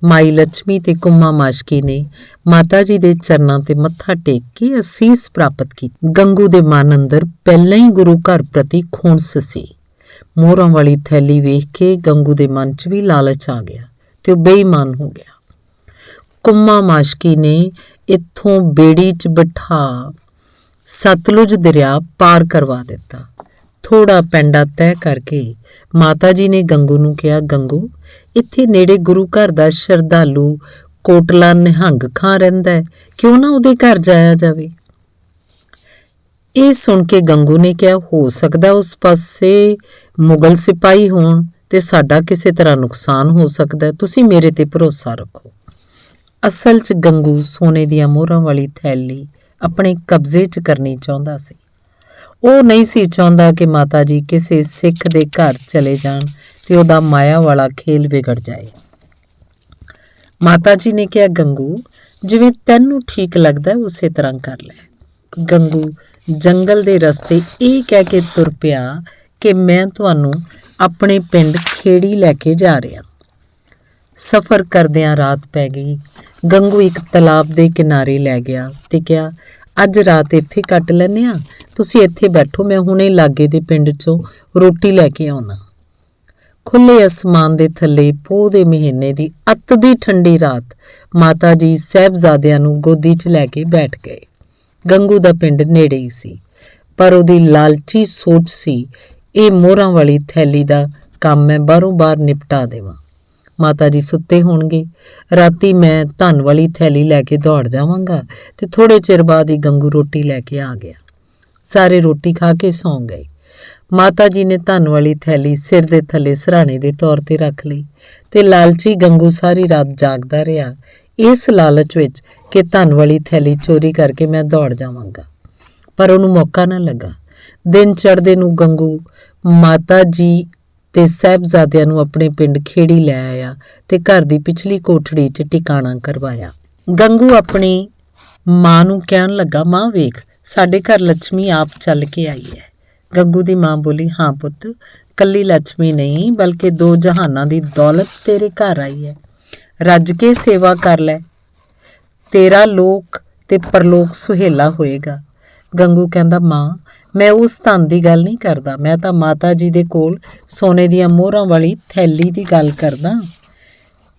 [SPEAKER 1] ਮਾਈ ਲక్ష్ਮੀ ਤੇ ਕੁੰਮਾ ਮਾਸ਼ਕੀ ਨੇ ਮਾਤਾ ਜੀ ਦੇ ਚਰਨਾਂ ਤੇ ਮੱਥਾ ਟੇਕ ਕੇ ਅਸੀਸ ਪ੍ਰਾਪਤ ਕੀਤੀ। ਗੰਗੂ ਦੇ ਮਨ ਅੰਦਰ ਪਹਿਲਾਂ ਹੀ ਗੁਰੂ ਘਰ ਪ੍ਰਤੀ ਖੂੰਸ ਸੀ। ਮੋਹਰਾਂ ਵਾਲੀ ਥੈਲੀ ਵੇਖ ਕੇ ਗੰਗੂ ਦੇ ਮਨ 'ਚ ਵੀ ਲਾਲਚ ਆ ਗਿਆ ਤੇ ਉਹ ਬੇਈਮਾਨ ਹੋ ਗਿਆ। ਕੁੰਮਾ ਮਾਸ਼ਕੀ ਨੇ ਇੱਥੋਂ ਬੇੜੀ 'ਚ ਬਿਠਾ ਸਤਲੁਜ ਦਰਿਆ ਪਾਰ ਕਰਵਾ ਦਿੱਤਾ। ਥੋੜਾ ਪੈਂਡਾ ਤੈਅ ਕਰਕੇ ਮਾਤਾ ਜੀ ਨੇ ਗੰਗੂ ਨੂੰ ਕਿਹਾ, ਗੰਗੂ, ਇੱਥੇ ਨੇੜੇ ਗੁਰੂ ਘਰ ਦਾ ਸ਼ਰਧਾਲੂ ਕੋਟਲਾ ਨਿਹੰਗ ਖਾਂ ਰਹਿੰਦਾ ਹੈ, ਕਿਉਂ ਨਾ ਉਹਦੇ ਘਰ ਜਾਇਆ ਜਾਵੇ? ਇਹ ਸੁਣ ਕੇ ਗੰਗੂ ਨੇ ਕਿਹਾ, ਹੋ ਸਕਦਾ ਉਸ ਪਾਸੇ ਮੁਗਲ ਸਿਪਾਹੀ ਹੋਣ ਤੇ ਸਾਡਾ ਕਿਸੇ ਤਰ੍ਹਾਂ ਨੁਕਸਾਨ ਹੋ ਸਕਦਾ, ਤੁਸੀਂ ਮੇਰੇ ਤੇ ਭਰੋਸਾ ਰੱਖੋ। ਅਸਲ 'ਚ ਗੰਗੂ ਸੋਨੇ ਦੀਆਂ ਮੋਹਰਾਂ ਵਾਲੀ ਥੈਲੀ ਆਪਣੇ ਕਬਜ਼ੇ 'ਚ ਕਰਨੀ ਚਾਹੁੰਦਾ ਸੀ। ਉਹ ਨਹੀਂ ਸੀ ਚਾਹੁੰਦਾ ਕਿ ਮਾਤਾ ਜੀ ਕਿਸੇ ਸਿੱਖ ਦੇ ਘਰ ਚਲੇ ਜਾਣ ਤੇ ਉਹਦਾ ਮਾਇਆ ਵਾਲਾ ਖੇਲ ਵਿਗੜ ਜਾਏ। ਮਾਤਾ ਜੀ ਨੇ ਕਿਹਾ, ਗੰਗੂ, ਜਿਵੇਂ ਤੈਨੂੰ ਠੀਕ ਲੱਗਦਾ ਉਸੇ ਤਰ੍ਹਾਂ ਕਰ ਲੈ। ਗੰਗੂ ਜੰਗਲ ਦੇ ਰਸਤੇ ਇਹ ਕਹਿ ਕੇ ਤੁਰ ਪਿਆ ਕਿ ਮੈਂ ਤੁਹਾਨੂੰ ਆਪਣੇ ਪਿੰਡ ਖੇੜੀ ਲੈ ਕੇ ਜਾ ਰਿਹਾ। ਸਫ਼ਰ ਕਰਦਿਆਂ ਰਾਤ ਪੈ ਗਈ। ਗੰਗੂ ਇੱਕ ਤਲਾਬ ਦੇ ਕਿਨਾਰੇ ਲੈ ਗਿਆ ਤੇ ਕਿਹਾ, ਅੱਜ ਰਾਤ ਇੱਥੇ ਕੱਟ ਲੈਂਦੇ ਹਾਂ, ਤੁਸੀਂ ਇੱਥੇ ਬੈਠੋ, ਮੈਂ ਹੁਣੇ ਲਾਗੇ ਦੇ ਪਿੰਡ 'ਚੋਂ ਰੋਟੀ ਲੈ ਕੇ ਆਉਣਾ। ਖੁੱਲ੍ਹੇ ਅਸਮਾਨ ਦੇ ਥੱਲੇ ਪੋਹ ਦੇ ਮਹੀਨੇ ਦੀ ਅੱਤ ਤੱਤੀ ਠੰਡੀ ਰਾਤ ਮਾਤਾ ਜੀ ਸਾਹਿਬਜ਼ਾਦਿਆਂ ਨੂੰ ਗੋਦੀ 'ਚ ਲੈ ਕੇ ਬੈਠ ਗਏ। ਗੰਗੂ ਦਾ ਪਿੰਡ ਨੇੜੇ ਹੀ ਸੀ, ਪਰ ਉਹਦੀ ਲਾਲਚੀ ਸੋਚ ਸੀ, ਇਹ ਮੋਹਰਾਂ ਵਾਲੀ ਥੈਲੀ ਦਾ ਕੰਮ ਮੈਂ ਬਾਹਰੋਂ ਬਾਹਰ ਨਿਪਟਾ ਦੇਵਾਂ। ਮਾਤਾ ਜੀ ਸੁੱਤੇ ਹੋਣਗੇ, ਰਾਤੀ ਮੈਂ ਧਨ ਵਾਲੀ ਥੈਲੀ ਲੈ ਕੇ ਦੌੜ ਜਾਵਾਂਗਾ ਤੇ ਥੋੜੇ ਚਿਰ ਬਾਅਦ ਹੀ ਗੰਗੂ ਰੋਟੀ ਲੈ ਕੇ ਆ ਗਿਆ। ਸਾਰੇ ਰੋਟੀ ਖਾ ਕੇ ਸੌਂ ਗਏ। ਮਾਤਾ ਜੀ ਨੇ ਧਨ ਵਾਲੀ ਥੈਲੀ ਸਿਰ ਦੇ ਥੱਲੇ ਸਿਰਹਾਣੇ ਦੇ ਤੌਰ ਤੇ ਰੱਖ ਲਈ ਤੇ ਲਾਲਚੀ ਗੰਗੂ ਸਾਰੀ ਰਾਤ ਜਾਗਦਾ ਰਿਹਾ, ਇਸ ਲਾਲਚ ਵਿੱਚ ਕਿ ਧਨ ਵਾਲੀ ਥੈਲੀ ਚੋਰੀ ਕਰਕੇ ਮੈਂ ਦੌੜ ਜਾਵਾਂਗਾ। ਪਰ ਉਹਨੂੰ ਮੌਕਾ ਨਾ ਲੱਗਾ। ਦਿਨ ਚੜ੍ਹਦੇ ਨੂੰ ਗੰਗੂ ਮਾਤਾ ਜੀ ਤੇ ਸਾਹਿਬਜ਼ਾਦਿਆਂ ਨੂੰ ਆਪਣੇ ਪਿੰਡ ਖੇੜੀ ਲੈ ਆਇਆ ਤੇ ਘਰ ਦੀ ਪਿਛਲੀ ਕੋਠੜੀ 'ਚ ਟਿਕਾਣਾ ਕਰਵਾਇਆ। ਗੰਗੂ ਆਪਣੀ ਮਾਂ ਨੂੰ ਕਹਿਣ ਲੱਗਾ, ਮਾਂ ਵੇਖ, ਸਾਡੇ ਘਰ ਲੱਛਮੀ ਆਪ ਚੱਲ ਕੇ ਆਈ ਹੈ। ਗੰਗੂ ਦੀ ਮਾਂ ਬੋਲੀ, ਹਾਂ ਪੁੱਤ, ਕੱਲੀ ਲੱਛਮੀ ਨਹੀਂ ਬਲਕਿ 2 ਜਹਾਨਾਂ ਦੀ ਦੌਲਤ ਤੇਰੇ ਘਰ ਆਈ ਹੈ। ਰੱਜ ਕੇ ਸੇਵਾ ਕਰ ਲੈ, ਤੇਰਾ ਲੋਕ ਤੇ ਪਰਲੋਕ ਸੁਹੇਲਾ ਹੋਏਗਾ। ਗੰਗੂ ਕਹਿੰਦਾ, ਮਾਂ ਮੈਂ ਉਸ ਧਨ ਦੀ ਗੱਲ ਨਹੀਂ ਕਰਦਾ, ਮੈਂ ਤਾਂ ਮਾਤਾ ਜੀ ਦੇ ਕੋਲ ਸੋਨੇ ਦੀਆਂ ਮੋਹਰਾਂ ਵਾਲੀ ਥੈਲੀ ਦੀ ਗੱਲ ਕਰਦਾ।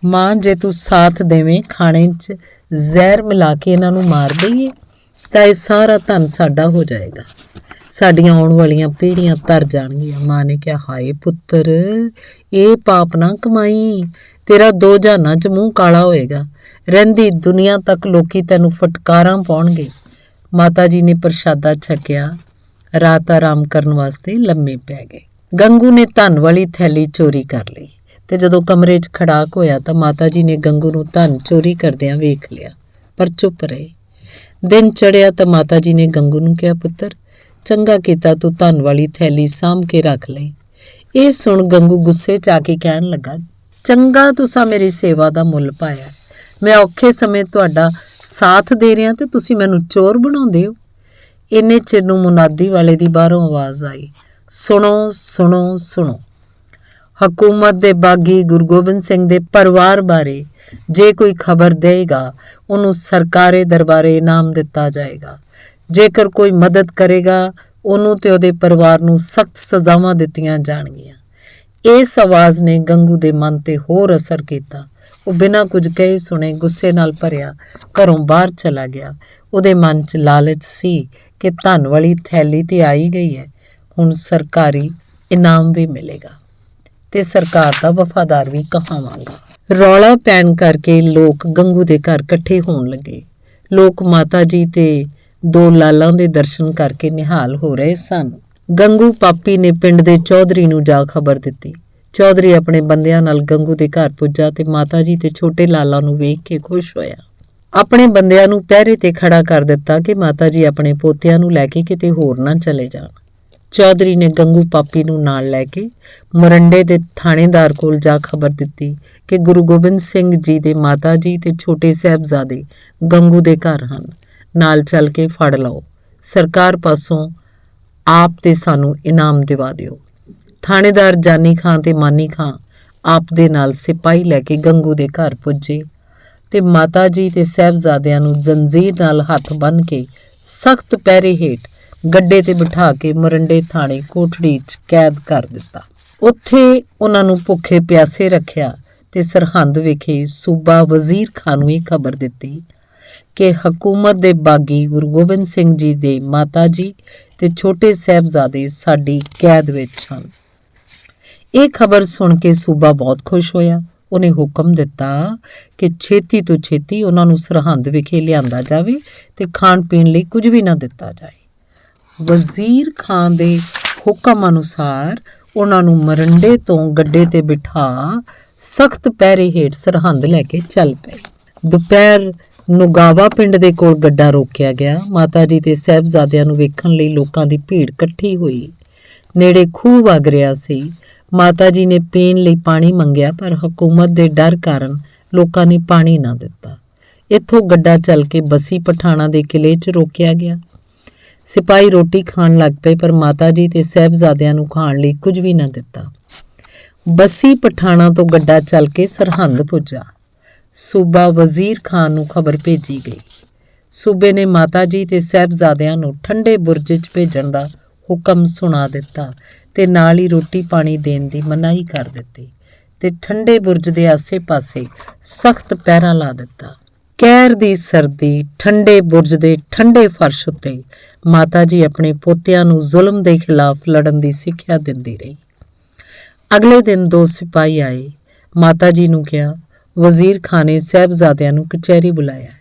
[SPEAKER 1] ਮਾਂ ਜੇ ਤੂੰ ਸਾਥ ਦੇਵੇਂ ਖਾਣੇ 'ਚ ਜ਼ਹਿਰ ਮਿਲਾ ਕੇ ਇਹਨਾਂ ਨੂੰ ਮਾਰ ਦਈਏ ਤਾਂ ਇਹ ਸਾਰਾ ਧਨ ਸਾਡਾ ਹੋ ਜਾਏਗਾ, ਸਾਡੀਆਂ ਆਉਣ ਵਾਲੀਆਂ ਪੀੜ੍ਹੀਆਂ ਤਰ ਜਾਣਗੀਆਂ। ਮਾਂ ਨੇ ਕਿਹਾ, ਹਾਏ ਪੁੱਤਰ, ਇਹ ਪਾਪ ਨਾ ਕਮਾਈ, ਤੇਰਾ 2 ਜਹਾਨਾਂ 'ਚ ਮੂੰਹ ਕਾਲਾ ਹੋਏਗਾ, ਰਹਿੰਦੀ ਦੁਨੀਆ ਤੱਕ ਲੋਕੀ ਤੈਨੂੰ ਫਟਕਾਰਾਂ ਪਾਉਣਗੇ। ਮਾਤਾ ਜੀ ਨੇ ਪ੍ਰਸ਼ਾਦਾ ਛਕਿਆ, ਰਾਤ ਆਰਾਮ ਕਰਨ ਵਾਸਤੇ ਲੰਮੇ ਪੈ ਗਏ। ਗੰਗੂ ਨੇ ਧਨ ਵਾਲੀ ਥੈਲੀ ਚੋਰੀ ਕਰ ਲਈ ਤੇ ਜਦੋਂ ਕਮਰੇ 'ਚ ਖੜਾਕ ਹੋਇਆ ਤਾਂ ਮਾਤਾ ਜੀ ਨੇ ਗੰਗੂ ਨੂੰ ਧਨ ਚੋਰੀ ਕਰਦਿਆਂ ਵੇਖ ਲਿਆ, ਪਰ ਚੁੱਪ ਰਹੇ। ਦਿਨ ਚੜ੍ਹਿਆ ਤਾਂ ਮਾਤਾ ਜੀ ਨੇ ਗੰਗੂ ਨੂੰ ਕਿਹਾ, ਪੁੱਤਰ ਚੰਗਾ ਕੀਤਾ ਤੂੰ ਧਨ ਵਾਲੀ ਥੈਲੀ ਸਾਂਭ ਕੇ ਰੱਖ ਲਈ। ਇਹ ਸੁਣ ਗੰਗੂ ਗੁੱਸੇ 'ਚ ਆ ਕੇ ਕਹਿਣ ਲੱਗਾ, ਚੰਗਾ ਤੁਸਾਂ ਮੇਰੀ ਸੇਵਾ ਦਾ ਮੁੱਲ ਪਾਇਆ, ਮੈਂ ਔਖੇ ਸਮੇਂ ਤੁਹਾਡਾ ਸਾਥ ਦੇ ਰਿਹਾ ਤੇ ਤੁਸੀਂ ਮੈਨੂੰ ਚੋਰ ਬਣਾਉਂਦੇ ਹੋ। ਇੰਨੇ ਚਿਰ ਨੂੰ ਮੁਨਾਦੀ ਵਾਲੇ ਦੀ ਬਾਹਰੋਂ ਆਵਾਜ਼ ਆਈ, ਸੁਣੋ ਸੁਣੋ ਸੁਣੋ, ਹਕੂਮਤ ਦੇ ਬਾਗੀ ਗੁਰੂ ਗੋਬਿੰਦ ਸਿੰਘ ਦੇ ਪਰਿਵਾਰ ਬਾਰੇ ਜੇ ਕੋਈ ਖਬਰ ਦੇਗਾ ਉਹਨੂੰ ਸਰਕਾਰੇ ਦਰਬਾਰੇ ਇਨਾਮ ਦਿੱਤਾ ਜਾਏਗਾ। ਜੇਕਰ ਕੋਈ ਮਦਦ ਕਰੇਗਾ ਉਹਨੂੰ ਤੇ ਉਹਦੇ ਪਰਿਵਾਰ ਨੂੰ ਸਖਤ ਸਜ਼ਾਵਾਂ ਦਿੱਤੀਆਂ ਜਾਣਗੀਆਂ। ਇਸ ਆਵਾਜ਼ ਨੇ ਗੰਗੂ ਦੇ ਮਨ ਤੇ ਹੋਰ ਅਸਰ ਕੀਤਾ। ਉਹ ਬਿਨਾਂ ਕੁਝ ਕਹੇ ਸੁਣੇ ਗੁੱਸੇ ਨਾਲ ਭਰਿਆ ਘਰੋਂ ਬਾਹਰ ਚਲਾ ਗਿਆ। ਉਹਦੇ ਮਨ 'ਚ ਲਾਲਚ ਸੀ ਕਿ ਧਨ ਵਾਲੀ ਥੈਲੀ ਤੇ ਆਈ ਗਈ ਹੈ, ਹੁਣ ਸਰਕਾਰੀ ਇਨਾਮ ਵੀ ਮਿਲੇਗਾ ਤੇ ਸਰਕਾਰ ਦਾ ਵਫਾਦਾਰ ਵੀ ਕਹਾਵਾਂਗਾ। ਰੌਲਾ ਪੈਣ ਕਰਕੇ ਲੋਕ ਗੰਗੂ ਦੇ ਘਰ ਇਕੱਠੇ ਹੋਣ ਲੱਗੇ। ਲੋਕ ਮਾਤਾ ਜੀ ਤੇ 2 ਲਾਲਾਂ ਦੇ ਦਰਸ਼ਨ ਕਰਕੇ ਨਿਹਾਲ ਹੋ ਰਹੇ ਸਨ। ਗੰਗੂ ਪਾਪੀ ਨੇ ਪਿੰਡ ਦੇ ਚੌਧਰੀ ਨੂੰ ਜਾ ਖਬਰ ਦਿੱਤੀ। ਚੌਧਰੀ ਆਪਣੇ ਬੰਦਿਆਂ ਨਾਲ ਗੰਗੂ ਦੇ ਘਰ ਪੁੱਜਾ ਤੇ ਮਾਤਾ ਜੀ ਤੇ ਛੋਟੇ ਲਾਲਾਂ ਨੂੰ ਵੇਖ ਕੇ ਖੁਸ਼ ਹੋਇਆ। ਆਪਣੇ ਬੰਦਿਆਂ ਨੂੰ ਪਹਿਰੇ ਤੇ ਖੜਾ ਕਰ ਦਿੱਤਾ ਕਿ ਮਾਤਾ ਜੀ ਆਪਣੇ ਪੋਤਿਆਂ ਨੂੰ ਲੈ ਕੇ ਕਿਤੇ ਹੋਰ ਨਾ ਚਲੇ ਜਾਣ। ਚੌਧਰੀ ਨੇ ਗੰਗੂ ਪਾਪੀ ਨੂੰ ਨਾਲ ਲੈ ਕੇ ਮਰੰਡੇ ਦੇ ਥਾਣੇਦਾਰ ਕੋਲ ਜਾ ਖਬਰ ਦਿੱਤੀ ਕਿ ਗੁਰੂ ਗੋਬਿੰਦ ਸਿੰਘ ਜੀ ਦੇ ਮਾਤਾ ਜੀ ਤੇ ਛੋਟੇ ਸਾਹਿਬਜ਼ਾਦੇ ਗੰਗੂ ਦੇ ਘਰ ਹਨ, ਨਾਲ ਚੱਲ ਕੇ ਫੜ ਲਓ, ਸਰਕਾਰ ਪਾਸੋਂ ਆਪ ਤੇ ਸਾਨੂੰ ਇਨਾਮ ਦਿਵਾ ਦਿਓ। ਥਾਣੇਦਾਰ ਜਾਨੀ ਖਾਂ ਤੇ ਮਾਨੀ ਖਾਂ ਆਪ ਦੇ ਨਾਲ ਸਿਪਾਹੀ ਲੈ ਕੇ ਗੰਗੂ ਦੇ ਘਰ ਪੁੱਜੇ ਤੇ ਮਾਤਾ ਜੀ ਤੇ ਸਾਹਿਬਜ਼ਾਦਿਆਂ ਨੂੰ ਜ਼ੰਜੀਰ ਨਾਲ ਹੱਥ ਬੰਨ੍ਹ ਕੇ ਸਖਤ ਪਹਿਰੇ ਹੇਠ ਗੱਡੇ ਤੇ ਬਿਠਾ ਕੇ ਮਰੰਡੇ ਥਾਣੇ ਕੋਠੜੀ 'ਚ ਕੈਦ ਕਰ ਦਿੱਤਾ। ਉੱਥੇ ਉਹਨਾਂ ਨੂੰ ਭੁੱਖੇ ਪਿਆਸੇ ਰੱਖਿਆ ਤੇ ਸਰਹੰਦ ਵਿਖੇ ਸੂਬਾ ਵਜ਼ੀਰ ਖਾਂ ਨੂੰ ਇਹ ਖਬਰ ਦਿੱਤੀ ਕਿ ਹਕੂਮਤ ਦੇ ਬਾਗੀ ਗੁਰੂ ਗੋਬਿੰਦ ਸਿੰਘ ਜੀ ਦੇ ਮਾਤਾ ਜੀ ਤੇ ਛੋਟੇ ਸਾਹਿਬਜ਼ਾਦੇ ਸਾਡੀ ਕੈਦ ਵਿੱਚ ਹਨ। ਇਹ ਖਬਰ ਸੁਣ ਕੇ ਸੂਬਾ ਬਹੁਤ ਖੁਸ਼ ਹੋਇਆ। ਉਹਨੇ ਹੁਕਮ ਦਿੱਤਾ ਕਿ ਛੇਤੀ ਤੋਂ ਛੇਤੀ ਉਹਨਾਂ ਨੂੰ ਸਰਹੰਦ ਵਿਖੇ ਲਿਆਂਦਾ ਜਾਵੇ ਤੇ ਖਾਣ ਪੀਣ ਲਈ ਕੁਝ ਵੀ ਨਾ ਦਿੱਤਾ ਜਾਏ। ਵਜ਼ੀਰ ਖਾਂ ਦੇ ਹੁਕਮ ਅਨੁਸਾਰ ਉਹਨਾਂ ਨੂੰ ਮਰੰਡੇ ਤੋਂ ਗੱਡੇ ਤੇ ਬਿਠਾ ਸਖਤ ਪਹਿਰੇ ਹੇਠ ਸਰਹੰਦ ਲੈ ਕੇ ਚੱਲ ਪਏ। ਦੁਪਹਿਰ ਨੁਗਾਵਾ ਪਿੰਡ ਦੇ ਕੋਲ ਗੱਡਾ ਰੋਕਿਆ ਗਿਆ। ਮਾਤਾ ਜੀ ਤੇ ਸਾਹਿਬਜ਼ਾਦਿਆਂ ਨੂੰ ਵੇਖਣ ਲਈ ਲੋਕਾਂ ਦੀ ਭੀੜ ਇਕੱਠੀ ਹੋਈ। ਨੇੜੇ ਖੂਹ ਵਗ ਰਿਹਾ ਸੀ। ਮਾਤਾ ਜੀ ਨੇ ਪੀਣ ਲਈ ਪਾਣੀ ਮੰਗਿਆ, ਪਰ ਹਕੂਮਤ ਦੇ ਡਰ ਕਾਰਨ ਲੋਕਾਂ ਨੇ ਪਾਣੀ ਨਾ ਦਿੱਤਾ। ਇੱਥੋਂ ਗੱਡਾ ਚੱਲ ਕੇ ਬਸੀ ਪਠਾਣਾ ਦੇ ਕਿਲੇ 'ਚ ਰੋਕਿਆ ਗਿਆ। ਸਿਪਾਹੀ ਰੋਟੀ ਖਾਣ ਲੱਗ ਪਏ, ਪਰ ਮਾਤਾ ਜੀ ਤੇ ਸਾਹਿਬਜ਼ਾਦਿਆਂ ਨੂੰ ਖਾਣ ਲਈ ਕੁਝ ਵੀ ਨਾ ਦਿੱਤਾ। ਬਸੀ ਪਠਾਣਾ ਤੋਂ ਗੱਡਾ ਚੱਲ ਕੇ ਸਰਹੰਦ ਪੁੱਜਾ। ਸੂਬਾ ਵਜ਼ੀਰ ਖਾਂ ਨੂੰ ਖਬਰ ਭੇਜੀ ਗਈ। ਸੂਬੇ ਨੇ ਮਾਤਾ ਜੀ ਤੇ ਸਾਹਿਬਜ਼ਾਦਿਆਂ ਨੂੰ ਠੰਡੇ ਬੁਰਜ 'ਚ ਭੇਜਣ ਦਾ ਹੁਕਮ ਸੁਣਾ ਦਿੱਤਾ ਤੇ ਨਾਲ ਹੀ ਰੋਟੀ ਪਾਣੀ ਦੇਣ ਦੀ ਮਨਾਹੀ ਕਰ ਦਿੱਤੀ। ਤੇ ਠੰਡੇ ਬੁਰਜ ਦੇ ਆਸੇ-ਪਾਸੇ ਸਖਤ ਪਹਿਰਾ ਲਾ ਦਿੱਤਾ। ਕਹਿਰ ਦੀ ਸਰਦੀ ਠੰਡੇ ਬੁਰਜ ਦੇ ਠੰਡੇ ਫਰਸ਼ ਉੱਤੇ ਮਾਤਾ ਜੀ ਆਪਣੇ ਪੋਤਿਆਂ ਨੂੰ ਜ਼ੁਲਮ ਦੇ ਖਿਲਾਫ ਲੜਨ ਦੀ ਸਿੱਖਿਆ ਦਿੰਦੀ ਰਹੀ। ਅਗਲੇ ਦਿਨ 2 ਸਿਪਾਹੀ ਆਏ। ਮਾਤਾ ਜੀ ਨੂੰ ਕਿਹਾ, ਵਜ਼ੀਰ ਖਾਨ ਨੇ ਸਾਹਿਬਜ਼ਾਦਿਆਂ ਨੂੰ ਕਚਹਿਰੀ ਬੁਲਾਇਆ।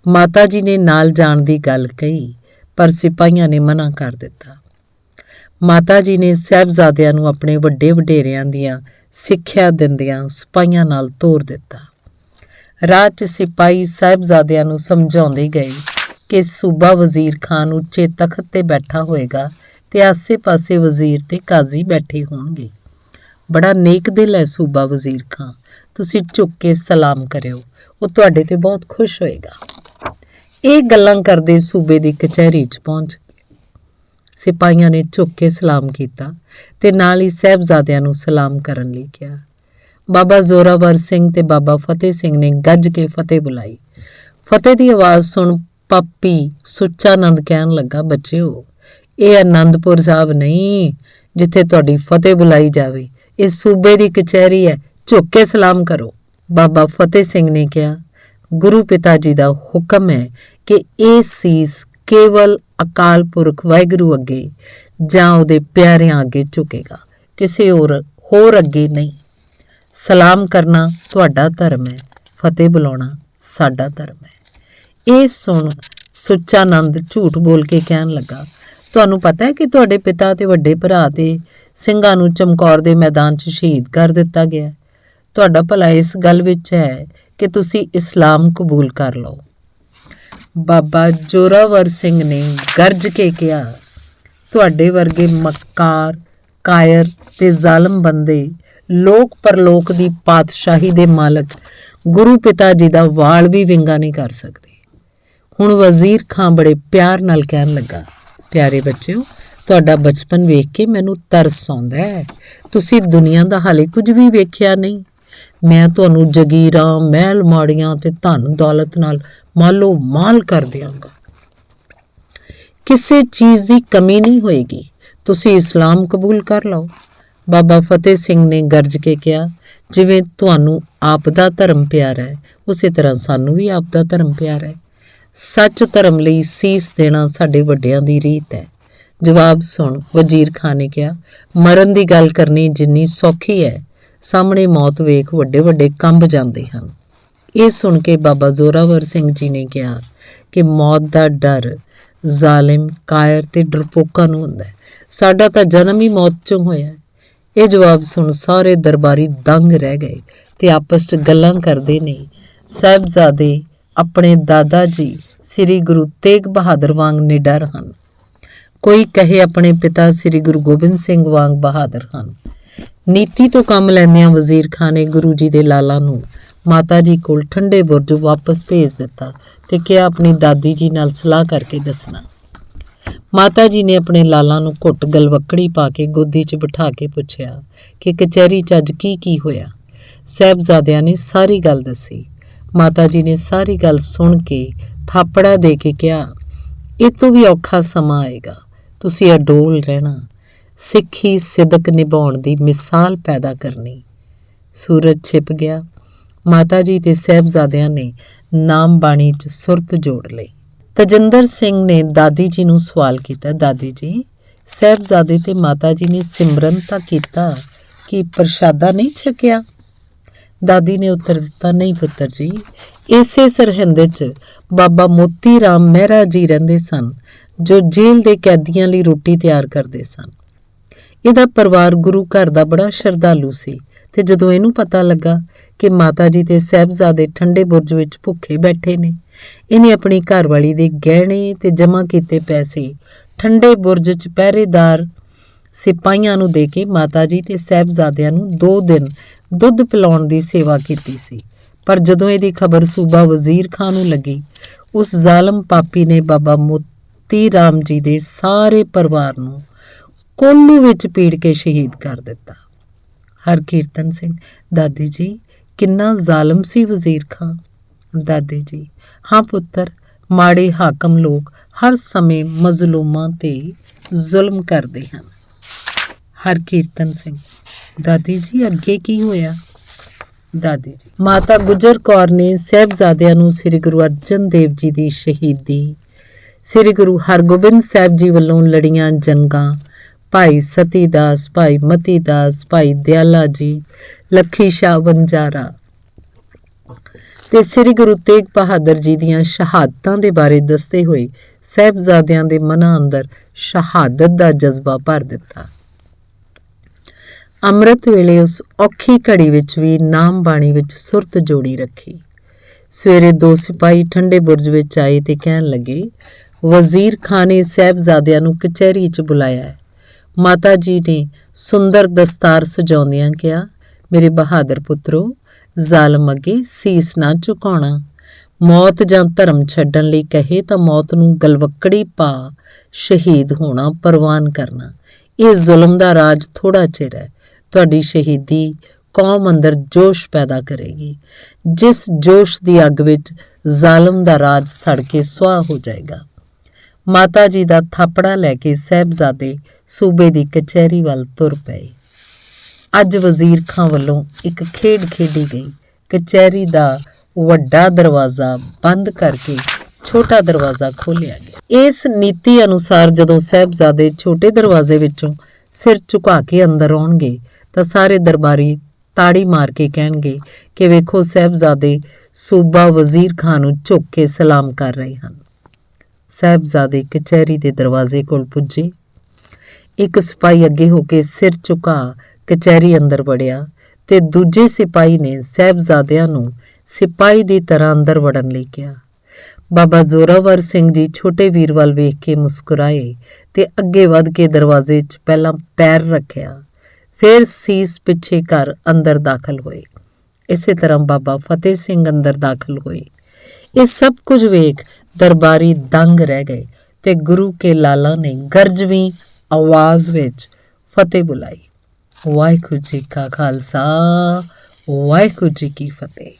[SPEAKER 1] ਮਾਤਾ ਜੀ ਨੇ ਨਾਲ ਜਾਣ ਦੀ ਗੱਲ ਕਹੀ, ਪਰ ਸਿਪਾਹੀਆਂ ਨੇ ਮਨਾ ਕਰ ਦਿੱਤਾ। ਮਾਤਾ ਜੀ ਨੇ ਸਾਹਿਬਜ਼ਾਦਿਆਂ ਨੂੰ ਆਪਣੇ ਵੱਡੇ ਵਡੇਰਿਆਂ ਦੀਆਂ ਸਿੱਖਿਆ ਦਿੰਦਿਆਂ ਸਿਪਾਹੀਆਂ ਨਾਲ ਤੋਰ ਦਿੱਤਾ। ਰਾਹ 'ਚ ਸਿਪਾਹੀ ਸਾਹਿਬਜ਼ਾਦਿਆਂ ਨੂੰ ਸਮਝਾਉਂਦੇ ਗਏ ਕਿ ਸੂਬਾ ਵਜ਼ੀਰ ਖਾਨ ਉੱਚੇ ਤਖਤ 'ਤੇ ਬੈਠਾ ਹੋਏਗਾ ਤੇ ਆਸੇ-ਪਾਸੇ ਵਜ਼ੀਰ ਤੇ ਕਾਜ਼ੀ ਬੈਠੇ ਹੋਣਗੇ। ਬੜਾ ਨੇਕ ਦਿਲ ਹੈ ਸੂਬਾ ਵਜ਼ੀਰ ਖਾਨ, ਤੁਸੀਂ ਝੁੱਕ ਕੇ ਸਲਾਮ ਕਰਿਓ, ਉਹ ਤੁਹਾਡੇ ਤੇ ਬਹੁਤ ਖੁਸ਼ ਹੋਏਗਾ। ਇਹ ਗੱਲਾਂ ਕਰਦੇ ਸੂਬੇ ਦੀ ਕਚਹਿਰੀ 'ਚ ਪਹੁੰਚ ਗਏ। ਸਿਪਾਹੀਆਂ ਨੇ ਝੁੱਕ ਕੇ ਸਲਾਮ ਕੀਤਾ ਤੇ ਨਾਲ ਹੀ ਸਾਹਿਬਜ਼ਾਦਿਆਂ ਨੂੰ ਸਲਾਮ ਕਰਨ ਲਈ ਕਿਹਾ। ਬਾਬਾ ਜ਼ੋਰਾਵਰ ਸਿੰਘ ਤੇ ਬਾਬਾ ਫਤਿਹ ਸਿੰਘ ਨੇ ਗੱਜ ਕੇ ਫਤਿਹ ਬੁਲਾਈ। ਫਤਿਹ ਦੀ ਆਵਾਜ਼ ਸੁਣ ਪਾਪੀ ਸੁੱਚਾਨੰਦ ਕਹਿਣ ਲੱਗਾ, ਬੱਚਿਓ, ਇਹ ਆਨੰਦਪੁਰ ਸਾਹਿਬ ਨਹੀਂ ਜਿੱਥੇ ਤੁਹਾਡੀ ਫਤਿਹ ਬੁਲਾਈ ਜਾਵੇ, ਇਹ ਸੂਬੇ ਦੀ ਕਚਹਿਰੀ ਹੈ, ਝੁੱਕ ਕੇ ਸਲਾਮ ਕਰੋ। ਬਾਬਾ ਫਤਿਹ ਸਿੰਘ ਨੇ ਕਿਹਾ, ਗੁਰੂ ਪਿਤਾ ਜੀ ਦਾ ਹੁਕਮ ਹੈ ਕਿ ਇਹ ਸੀਸ ਕੇਵਲ ਅਕਾਲ ਪੁਰਖ ਵਾਹਿਗੁਰੂ ਅੱਗੇ ਜਾਂ ਉਹਦੇ ਪਿਆਰਿਆਂ ਅੱਗੇ ਝੁਕੇਗਾ, ਕਿਸੇ ਹੋਰ ਅੱਗੇ ਨਹੀਂ। ਸਲਾਮ ਕਰਨਾ ਤੁਹਾਡਾ ਧਰਮ ਹੈ, ਫਤਿਹ ਬੁਲਾਉਣਾ ਸਾਡਾ ਧਰਮ ਹੈ। ਇਹ ਸੁਣ ਸੁੱਚਾਨੰਦ ਝੂਠ ਬੋਲ ਕੇ ਕਹਿਣ ਲੱਗਾ, ਤੁਹਾਨੂੰ ਪਤਾ ਹੈ ਕਿ ਤੁਹਾਡੇ ਪਿਤਾ ਤੇ ਵੱਡੇ ਭਰਾ ਤੇ ਸਿੰਘਾਂ ਨੂੰ ਚਮਕੌਰ ਦੇ ਮੈਦਾਨ 'ਚ ਸ਼ਹੀਦ ਕਰ ਦਿੱਤਾ ਗਿਆ। ਤੁਹਾਡਾ ਭਲਾ ਇਸ ਗੱਲ ਵਿੱਚ ਹੈ ਕਿ ਤੁਸੀਂ ਇਸਲਾਮ ਕਬੂਲ ਕਰ ਲਓ। ਬਾਬਾ ਜ਼ੋਰਾਵਰ ਸਿੰਘ ਨੇ ਗਰਜ ਕੇ ਕਿਹਾ, ਤੁਹਾਡੇ ਵਰਗੇ ਮੱਕਾਰ, ਕਾਇਰ ਤੇ ਜ਼ਾਲਮ ਬੰਦੇ ਲੋਕ ਪਰਲੋਕ ਦੀ ਪਾਤਸ਼ਾਹੀ ਦੇ ਮਾਲਕ ਗੁਰੂ ਪਿਤਾ ਜੀ ਦਾ ਵਾਲ ਵੀ ਵਿੰਗਾ ਨਹੀਂ ਕਰ ਸਕਦੇ। ਹੁਣ ਵਜ਼ੀਰ ਖਾਂ ਬੜੇ ਪਿਆਰ ਨਾਲ ਕਹਿਣ ਲੱਗਾ, ਪਿਆਰੇ ਬੱਚਿਓ, ਤੁਹਾਡਾ ਬਚਪਨ ਵੇਖ ਕੇ ਮੈਨੂੰ ਤਰਸ ਆਉਂਦਾ ਹੈ। ਤੁਸੀਂ ਦੁਨੀਆ ਦਾ ਹਾਲੇ ਕੁਝ ਵੀ ਵੇਖਿਆ ਨਹੀਂ। ਮੈਂ ਤੁਹਾਨੂੰ ਜਗੀਰਾਂ, ਮਹਿਲ ਮਾੜੀਆਂ ਤੇ ਧਨ ਦੌਲਤ ਨਾਲ ਮਾਲੋ ਮਾਲ ਕਰ ਦਿਆਂਗਾ। ਕਿਸੇ ਚੀਜ਼ ਦੀ ਕਮੀ ਨਹੀਂ ਹੋਏਗੀ। ਤੁਸੀਂ ਇਸਲਾਮ ਕਬੂਲ ਕਰ ਲਓ। ਬਾਬਾ ਫਤਿਹ ਸਿੰਘ ਨੇ ਗਰਜ ਕੇ ਕਿਹਾ, ਜਿਵੇਂ ਤੁਹਾਨੂੰ ਆਪ ਦਾ ਧਰਮ ਪਿਆਰਾ ਹੈ, ਉਸੇ ਤਰ੍ਹਾਂ ਸਾਨੂੰ ਵੀ ਆਪ ਦਾ ਧਰਮ ਪਿਆਰਾ ਹੈ। ਸੱਚ ਧਰਮ ਲਈ ਸੀਸ ਦੇਣਾ ਸਾਡੇ ਵੱਡਿਆਂ ਦੀ ਰੀਤ ਹੈ। ਜਵਾਬ ਸੁਣ ਵਜ਼ੀਰ ਖਾਨ ਨੇ ਕਿਹਾ, ਮਰਨ ਦੀ ਗੱਲ ਕਰਨੀ ਜਿੰਨੀ ਸੌਖੀ ਹੈ, ਸਾਹਮਣੇ ਮੌਤ ਵੇਖ ਵੱਡੇ ਵੱਡੇ ਕੰਬ ਜਾਂਦੇ ਹਨ। ਇਹ ਸੁਣ ਕੇ ਬਾਬਾ ਜ਼ੋਰਾਵਰ ਸਿੰਘ ਜੀ ਨੇ ਕਿਹਾ ਕਿ ਮੌਤ ਦਾ ਡਰ ਜ਼ਾਲਿਮ, ਕਾਇਰ ਤੇ ਡਰਪੋਕਾਂ ਨੂੰ ਹੁੰਦਾ ਹੈ। ਸਾਡਾ ਤਾਂ ਜਨਮ ਹੀ ਮੌਤ 'ਚੋਂ ਹੋਇਆ। ਇਹ ਜਵਾਬ ਸੁਣ ਸਾਰੇ ਦਰਬਾਰੀ ਦੰਗ ਰਹਿ ਗਏ ਤੇ ਆਪਸ 'ਚ ਗੱਲਾਂ ਕਰਦੇ ਨੇ। ਸਾਹਿਬਜ਼ਾਦੇ ਆਪਣੇ ਦਾਦਾ ਜੀ ਸ੍ਰੀ ਗੁਰੂ ਤੇਗ ਬਹਾਦਰ ਵਾਂਗ ਨਿਡਰ ਹਨ। ਕੋਈ ਕਹੇ ਆਪਣੇ ਪਿਤਾ ਸ੍ਰੀ ਗੁਰੂ ਗੋਬਿੰਦ ਸਿੰਘ ਵਾਂਗ ਬਹਾਦਰ ਹਨ। ਨੀਤੀ ਤੋਂ ਕੰਮ ਲੈਂਦਿਆਂ ਵਜ਼ੀਰ ਖਾਨ ਨੇ ਗੁਰੂ ਜੀ ਦੇ ਲਾਲਾਂ ਨੂੰ ਮਾਤਾ ਜੀ ਕੋਲ ਠੰਡੇ ਬੁਰਜ ਵਾਪਸ ਭੇਜ ਦਿੱਤਾ ਤੇ ਕਿਹਾ ਆਪਣੀ ਦਾਦੀ ਜੀ ਨਾਲ ਸਲਾਹ ਕਰਕੇ ਦੱਸਣਾ। ਮਾਤਾ ਜੀ ਨੇ ਆਪਣੇ ਲਾਲਾਂ ਨੂੰ ਘੁੱਟ ਗਲਵੱਕੜੀ ਪਾ ਕੇ ਗੋਦੀ 'ਚ ਬਿਠਾ ਕੇ ਪੁੱਛਿਆ ਕਿ ਕਚਹਿਰੀ 'ਚ ਅੱਜ ਕੀ ਹੋਇਆ। ਸਾਹਿਬਜ਼ਾਦਿਆਂ ਨੇ ਸਾਰੀ ਗੱਲ ਦੱਸੀ। ਮਾਤਾ ਜੀ ਨੇ ਸਾਰੀ ਗੱਲ ਸੁਣ ਕੇ ਥਾਪੜਾ ਦੇ ਕੇ ਕਿਹਾ, ਇਹ ਤੋਂ ਵੀ ਔਖਾ ਸਮਾਂ ਆਏਗਾ, ਤੁਸੀਂ ਅਡੋਲ ਰਹਿਣਾ, ਸਿੱਖੀ ਸਿਦਕ ਨਿਭਾਉਣ ਦੀ ਮਿਸਾਲ ਪੈਦਾ ਕਰਨੀ। ਸੂਰਜ ਛਿਪ ਗਿਆ। ਮਾਤਾ ਜੀ ਤੇ ਸਾਹਿਬਜ਼ਾਦਿਆਂ ਨੇ ਨਾਮ ਬਾਣੀ 'ਚ ਸੁਰਤ ਜੋੜ ਲਈ। ਤਜਿੰਦਰ ਸਿੰਘ ਨੇ ਦਾਦੀ ਜੀ ਨੂੰ ਸਵਾਲ ਕੀਤਾ, ਦਾਦੀ ਜੀ, ਸਾਹਿਬਜ਼ਾਦੇ ਤੇ ਮਾਤਾ ਜੀ ਨੇ ਸਿਮਰਨ ਤਾਂ ਕੀਤਾ, ਕਿ ਪ੍ਰਸ਼ਾਦਾ ਨਹੀਂ ਛਕਿਆ? ਦਾਦੀ ਨੇ ਉੱਤਰ ਦਿੱਤਾ, ਨਹੀਂ ਪੁੱਤਰ ਜੀ, ਇਸੇ ਸਰਹਿੰਦ 'ਚ ਬਾਬਾ ਮੋਤੀ ਰਾਮ ਮਹਿਰਾ ਜੀ ਰਹਿੰਦੇ ਸਨ, ਜੋ ਜੇਲ੍ਹ ਦੇ ਕੈਦੀਆਂ ਲਈ ਰੋਟੀ ਤਿਆਰ ਕਰਦੇ ਸਨ। ਇਹਦਾ ਪਰਿਵਾਰ ਗੁਰੂ ਘਰ ਦਾ ਬੜਾ ਸ਼ਰਧਾਲੂ ਸੀ ਤੇ ਜਦੋਂ ਇਹਨੂੰ ਪਤਾ ਲੱਗਾ ਕਿ ਮਾਤਾ ਜੀ ਤੇ ਸਾਹਿਬਜ਼ਾਦੇ ਠੰਡੇ ਬੁਰਜ ਵਿੱਚ ਭੁੱਖੇ ਬੈਠੇ ਨੇ, ਇਹਨੇ ਆਪਣੀ ਘਰਵਾਲੀ ਦੇ ਗਹਿਣੇ ਤੇ ਜਮ੍ਹਾਂ ਕੀਤੇ ਪੈਸੇ ਠੰਡੇ ਬੁਰਜ 'ਚ ਪਹਿਰੇਦਾਰ ਸਿਪਾਹੀਆਂ ਨੂੰ ਦੇ ਕੇ ਮਾਤਾ ਜੀ ਤੇ ਸਾਹਿਬਜ਼ਾਦਿਆਂ ਨੂੰ 2 ਦਿਨ ਦੁੱਧ ਪਿਲਾਉਣ ਦੀ ਸੇਵਾ ਕੀਤੀ ਸੀ। ਪਰ ਜਦੋਂ ਇਹਦੀ ਖਬਰ ਸੂਬਾ ਵਜ਼ੀਰ ਖਾਨ ਨੂੰ ਲੱਗੀ, ਉਸ ਜ਼ਾਲਮ ਪਾਪੀ ਨੇ ਬਾਬਾ ਮੋਤੀ ਰਾਮ ਜੀ ਦੇ ਸਾਰੇ ਪਰਿਵਾਰ ਨੂੰ ਕੋਲੂ ਵਿੱਚ ਪੀੜ ਕੇ ਸ਼ਹੀਦ ਕਰ ਦਿੱਤਾ। ਹਰਕੀਰਤਨ ਸਿੰਘ, ਦਾਦੀ ਜੀ, ਕਿੰਨਾ ਜ਼ਾਲਮ ਸੀ ਵਜ਼ੀਰ ਖਾਨ? ਦਾਦੀ ਜੀ, ਹਾਂ ਪੁੱਤਰ, ਮਾੜੇ ਹਾਕਮ ਲੋਕ ਹਰ ਸਮੇਂ ਮਜ਼ਲੂਮਾਂ ਤੇ ਜ਼ੁਲਮ ਕਰਦੇ ਹਨ। ਹਰਕੀਰਤਨ ਸਿੰਘ, ਦਾਦੀ ਜੀ, ਅੱਗੇ ਕੀ ਹੋਇਆ? ਦਾਦੀ ਜੀ। ਮਾਤਾ ਗੁਜਰ ਕੌਰ ਨੇ ਸਾਹਿਬਜ਼ਾਦਿਆਂ ਨੂੰ ਸ੍ਰੀ ਗੁਰੂ ਅਰਜਨ ਦੇਵ ਜੀ ਦੀ ਸ਼ਹੀਦੀ, ਸ੍ਰੀ ਗੁਰੂ ਹਰਗੋਬਿੰਦ ਸਾਹਿਬ ਜੀ ਵੱਲੋਂ ਲੜੀਆਂ ਜੰਗਾਂ, ਭਾਈ ਸਤੀ ਦਾਸ, ਭਾਈ ਮਤੀ ਦਾਸ, ਭਾਈ ਦਿਆਲਾ ਜੀ, ਲੱਖੀ ਸ਼ਾਹ ਵੰਜਾਰਾ ਤੇ ਸ੍ਰੀ ਗੁਰੂ ਤੇਗ ਬਹਾਦਰ ਜੀ ਦੀਆਂ ਸ਼ਹਾਦਤਾਂ ਦੇ ਬਾਰੇ ਦੱਸਦੇ ਹੋਏ ਸਾਹਿਬਜ਼ਾਦਿਆਂ ਦੇ ਮਨਾਂ ਅੰਦਰ ਸ਼ਹਾਦਤ ਦਾ ਜਜ਼ਬਾ ਭਰ ਦਿੱਤਾ। ਅੰਮ੍ਰਿਤ ਵੇਲੇ ਉਸ ਔਖੀ ਘੜੀ ਵਿੱਚ ਵੀ ਨਾਮ ਬਾਣੀ ਵਿੱਚ ਸੁਰਤ ਜੋੜੀ ਰੱਖੀ। ਸਵੇਰੇ 2 ਸਿਪਾਹੀ ਠੰਡੇ ਬੁਰਜ ਵਿੱਚ ਆਏ ਤੇ ਕਹਿਣ ਲੱਗੇ, ਵਜ਼ੀਰ ਖਾਨ ਨੇ ਸਾਹਿਬਜ਼ਾਦਿਆਂ ਨੂੰ ਕਚਹਿਰੀ 'ਚ ਬੁਲਾਇਆ ਹੈ। ਮਾਤਾ ਜੀ ਨੇ ਸੁੰਦਰ ਦਸਤਾਰ ਸਜਾਉਂਦਿਆਂ ਕਿਹਾ, ਮੇਰੇ ਬਹਾਦਰ ਪੁੱਤਰੋ, ਜ਼ਾਲਮ ਅੱਗੇ ਸੀਸ ਨਾ ਝੁਕਾਉਣਾ। ਮੌਤ ਜਾਂ ਧਰਮ ਛੱਡਣ ਲਈ ਕਹੇ ਤਾਂ ਮੌਤ ਨੂੰ ਗਲਵੱਕੜੀ ਪਾ ਸ਼ਹੀਦ ਹੋਣਾ ਪ੍ਰਵਾਨ ਕਰਨਾ। ਇਹ ਜ਼ੁਲਮ ਦਾ ਰਾਜ ਥੋੜਾ ਚਿਰ ਹੈ। ਤੁਹਾਡੀ ਸ਼ਹੀਦੀ ਕੌਮ ਅੰਦਰ ਜੋਸ਼ ਪੈਦਾ ਕਰੇਗੀ, ਜਿਸ ਜੋਸ਼ ਦੀ ਅੱਗ ਵਿੱਚ ਜ਼ਾਲਮ ਦਾ ਰਾਜ ਸੜ ਕੇ ਸੁਆਹ ਹੋ ਜਾਏਗਾ। ਮਾਤਾ ਜੀ ਦਾ ਥਾਪੜਾ ਲੈ ਕੇ ਸਾਹਿਬਜ਼ਾਦੇ ਸੂਬੇ ਦੀ ਕਚਹਿਰੀ ਵੱਲ ਤੁਰ ਪਏ। ਅੱਜ ਵਜ਼ੀਰ ਖਾਂ ਵੱਲੋਂ ਇੱਕ ਖੇਡ ਖੇਡੀ ਗਈ। ਕਚਹਿਰੀ ਦਾ ਵੱਡਾ ਦਰਵਾਜ਼ਾ ਬੰਦ ਕਰਕੇ ਛੋਟਾ ਦਰਵਾਜ਼ਾ ਖੋਲ੍ਹਿਆ ਗਿਆ। ਇਸ ਨੀਤੀ ਅਨੁਸਾਰ ਜਦੋਂ ਸਾਹਿਬਜ਼ਾਦੇ ਛੋਟੇ ਦਰਵਾਜ਼ੇ ਵਿੱਚੋਂ ਸਿਰ ਝੁਕਾ ਕੇ ਅੰਦਰ ਆਉਣਗੇ ਤਾਂ ਸਾਰੇ ਦਰਬਾਰੀ ਤਾੜੀ ਮਾਰ ਕੇ ਕਹਿਣਗੇ ਕਿ ਵੇਖੋ, ਸਾਹਿਬਜ਼ਾਦੇ ਸੂਬਾ ਵਜ਼ੀਰ ਖਾਂ ਨੂੰ ਝੁਕ ਕੇ ਸਲਾਮ ਕਰ ਰਹੇ ਹਨ। ਸਾਹਿਬਜ਼ਾਦੇ ਕਚਹਿਰੀ ਦੇ ਦਰਵਾਜ਼ੇ ਕੋਲ ਪੁੱਜੇ। ਇੱਕ ਸਿਪਾਹੀ ਅੱਗੇ ਹੋ ਕੇ ਸਿਰ ਝੁਕਾ ਕਚਹਿਰੀ ਅੰਦਰ ਵੜਿਆ ਤੇ ਦੂਜੇ ਸਿਪਾਹੀ ਨੇ ਸਾਹਿਬਜ਼ਾਦਿਆਂ ਨੂੰ ਸਿਪਾਹੀ ਦੀ ਤਰ੍ਹਾਂ ਅੰਦਰ ਵੜਨ ਲਈ ਕਿਹਾ। ਬਾਬਾ ਜ਼ੋਰਾਵਰ ਸਿੰਘ ਜੀ ਛੋਟੇ ਵੀਰ ਵੱਲ ਵੇਖ ਕੇ ਮੁਸਕਰਾਏ ਤੇ ਅੱਗੇ ਵੱਧ ਕੇ ਦਰਵਾਜ਼ੇ 'ਚ ਪਹਿਲਾਂ ਪੈਰ ਰੱਖਿਆ, ਫਿਰ ਸੀਸ ਪਿੱਛੇ ਕਰ ਅੰਦਰ ਦਾਖਲ ਹੋਏ। ਇਸੇ ਤਰ੍ਹਾਂ ਬਾਬਾ ਫਤਿਹ ਸਿੰਘ ਅੰਦਰ ਦਾਖਲ ਹੋਏ। ਇਹ ਸਭ ਕੁਝ ਵੇਖ ਦਰਬਾਰੀ ਦੰਗ ਰਹਿ ਗਏ ਤੇ ਗੁਰੂ ਕੇ ਲਾਲਾ ਨੇ ਗਰਜਵੀਂ ਆਵਾਜ਼ ਵਿੱਚ ਫਤਿਹ ਬੁਲਾਈ। ਵਾਹਿਗੁਰੂ ਜੀ ਕਾ ਖਾਲਸਾ, ਵਾਹਿਗੁਰੂ ਜੀ ਕੀ ਫਤਿਹ।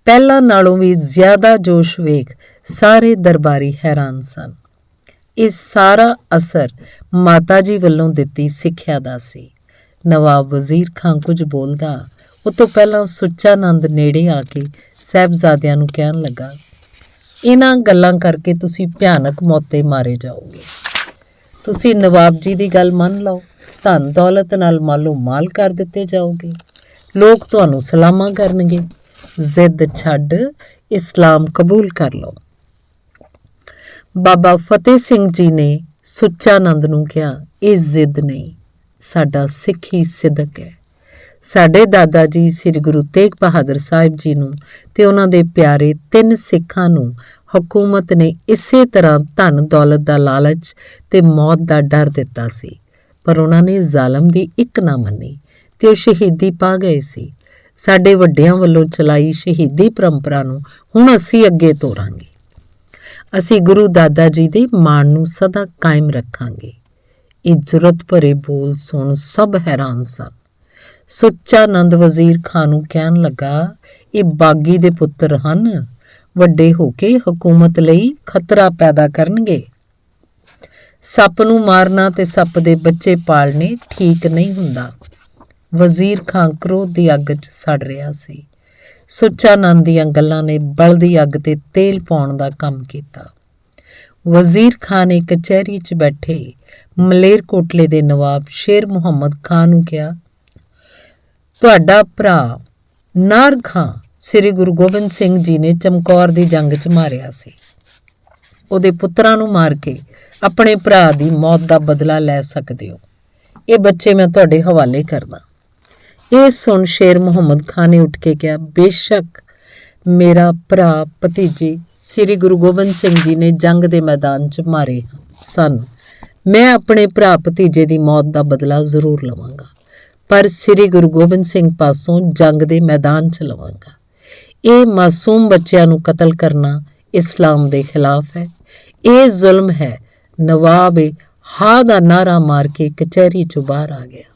[SPEAKER 1] ਪਹਿਲਾਂ ਨਾਲੋਂ ਵੀ ਜ਼ਿਆਦਾ ਜੋਸ਼ ਵੇਖ ਸਾਰੇ ਦਰਬਾਰੀ ਹੈਰਾਨ ਸਨ। ਇਹ ਸਾਰਾ ਅਸਰ ਮਾਤਾ ਜੀ ਵੱਲੋਂ ਦਿੱਤੀ ਸਿੱਖਿਆ ਦਾ ਸੀ। ਨਵਾਬ ਵਜ਼ੀਰ ਖਾਂ ਕੁਝ ਬੋਲਦਾ, ਉਹ ਤੋਂ ਪਹਿਲਾਂ ਸੁੱਚਾ ਨੰਦ ਨੇੜੇ ਆ ਕੇ ਸਾਹਿਬਜ਼ਾਦਿਆਂ ਨੂੰ ਕਹਿਣ ਲੱਗਾ, ਇਹਨਾਂ ਗੱਲਾਂ ਕਰਕੇ ਤੁਸੀਂ ਭਿਆਨਕ ਮੌਤੇ ਮਾਰੇ ਜਾਓਗੇ। ਤੁਸੀਂ ਨਵਾਬ ਜੀ ਦੀ ਗੱਲ ਮੰਨ ਲਓ, ਧਨ ਦੌਲਤ ਨਾਲ ਮਾਲੋ ਮਾਲ ਕਰ ਦਿੱਤੇ ਜਾਓਗੇ। ਲੋਕ ਤੁਹਾਨੂੰ ਸਲਾਮਾਂ ਕਰਨਗੇ। ਜ਼ਿੱਦ ਛੱਡ ਇਸਲਾਮ ਕਬੂਲ ਕਰ ਲਓ। ਬਾਬਾ ਫਤਿਹ ਸਿੰਘ ਜੀ ਨੇ ਸੁੱਚਾ ਨੰਦ ਨੂੰ ਕਿਹਾ, ਇਹ ਜ਼ਿੱਦ ਨਹੀਂ, ਸਾਡਾ ਸਿੱਖੀ ਸਿਦਕ ਹੈ। ਸਾਡੇ ਦਾਦਾ ਜੀ ਸ੍ਰੀ ਗੁਰੂ ਤੇਗ ਬਹਾਦਰ ਸਾਹਿਬ ਜੀ ਨੂੰ ਤੇ ਉਹਨਾਂ ਦੇ ਪਿਆਰੇ 3 ਸਿੱਖਾਂ ਨੂੰ ਹਕੂਮਤ ਨੇ ਇਸੇ ਤਰ੍ਹਾਂ ਧਨ ਦੌਲਤ ਦਾ ਲਾਲਚ ਤੇ ਮੌਤ ਦਾ ਡਰ ਦਿੱਤਾ ਸੀ, ਪਰ ਉਹਨਾਂ ਨੇ ਜ਼ਾਲਮ ਦੀ ਇੱਕ ਨਾ ਮੰਨੀ ਤੇ ਉਹ ਸ਼ਹੀਦੀ ਪਾ ਗਏ ਸੀ। ਸਾਡੇ ਵੱਡਿਆਂ ਵੱਲੋਂ ਚਲਾਈ ਸ਼ਹੀਦੀ ਪਰੰਪਰਾ ਨੂੰ ਹੁਣ ਅਸੀਂ ਅੱਗੇ ਤੋਰਾਂਗੇ। ਅਸੀਂ ਗੁਰੂ ਦਾਦਾ ਜੀ ਦੇ ਮਾਣ ਨੂੰ ਸਦਾ ਕਾਇਮ ਰੱਖਾਂਗੇ। ਇਹ ਜੁਰਤ ਭਰੇ ਬੋਲ ਸੁਣ ਸਭ ਹੈਰਾਨ ਸਨ। ਸੁੱਚਾ ਨੰਦ ਵਜ਼ੀਰ ਖਾਂ ਨੂੰ ਕਹਿਣ ਲੱਗਾ, ਇਹ ਬਾਗੀ ਦੇ ਪੁੱਤਰ ਹਨ, ਵੱਡੇ ਹੋ ਕੇ ਹਕੂਮਤ ਲਈ ਖਤਰਾ ਪੈਦਾ ਕਰਨਗੇ। ਸੱਪ ਨੂੰ ਮਾਰਨਾ ਤੇ ਸੱਪ ਦੇ ਬੱਚੇ ਪਾਲਣੇ ਠੀਕ ਨਹੀਂ ਹੁੰਦਾ। ਵਜ਼ੀਰ ਖਾਂ ਕ੍ਰੋਧ ਦੀ ਅੱਗ 'ਚ ਸੜ ਰਿਹਾ ਸੀ। ਸੁੱਚਾ ਨੰਦ ਦੀਆਂ ਗੱਲਾਂ ਨੇ ਬਲਦੀ ਅੱਗ ਤੇ ਤੇਲ ਪਾਉਣ ਦਾ ਕੰਮ ਕੀਤਾ। ਵਜ਼ੀਰ ਖਾਂ ਨੇ ਕਚਹਿਰੀ 'ਚ ਬੈਠੇ ਮਲੇਰਕੋਟਲੇ ਦੇ ਨਵਾਬ ਸ਼ੇਰ ਮੁਹੰਮਦ ਖਾਂ ਨੂੰ ਕਿਹਾ, ਤੁਹਾਡਾ ਭਰਾ ਨਾਰ ਖਾਂ ਸ੍ਰੀ ਗੁਰੂ ਗੋਬਿੰਦ ਸਿੰਘ ਜੀ ਨੇ ਚਮਕੌਰ ਦੀ ਜੰਗ 'ਚ ਮਾਰਿਆ ਸੀ। ਉਹਦੇ ਪੁੱਤਰਾਂ ਨੂੰ ਮਾਰ ਕੇ ਆਪਣੇ ਭਰਾ ਦੀ ਮੌਤ ਦਾ ਬਦਲਾ ਲੈ ਸਕਦੇ ਹੋ। ਇਹ ਬੱਚੇ ਮੈਂ ਤੁਹਾਡੇ ਹਵਾਲੇ ਕਰਦਾ। ਇਹ ਸੁਣ ਸ਼ੇਰ ਮੁਹੰਮਦ ਖਾਂ ਨੇ ਉੱਠ ਕੇ ਕਿਹਾ, ਬੇਸ਼ੱਕ ਮੇਰਾ ਭਰਾ ਭਤੀਜੇ ਸ੍ਰੀ ਗੁਰੂ ਗੋਬਿੰਦ ਸਿੰਘ ਜੀ ਨੇ ਜੰਗ ਦੇ ਮੈਦਾਨ 'ਚ ਮਾਰੇ ਸਨ। ਮੈਂ ਆਪਣੇ ਭਰਾ ਭਤੀਜੇ ਦੀ ਮੌਤ ਦਾ ਬਦਲਾ ਜ਼ਰੂਰ ਲਵਾਂਗਾ, ਪਰ ਸ੍ਰੀ ਗੁਰੂ ਗੋਬਿੰਦ ਸਿੰਘ ਪਾਸੋਂ ਜੰਗ ਦੇ ਮੈਦਾਨ 'ਚ ਲਵਾਂਗਾ। ਇਹ ਮਾਸੂਮ ਬੱਚਿਆਂ ਨੂੰ ਕਤਲ ਕਰਨਾ ਇਸਲਾਮ ਦੇ ਖਿਲਾਫ ਹੈ। ਇਹ ਜ਼ੁਲਮ ਹੈ। ਨਵਾਬ ਹਾਂ ਦਾ ਨਾਰਾ ਮਾਰ ਕੇ ਕਚਹਿਰੀ 'ਚੋਂ ਬਾਹਰ ਆ ਗਿਆ।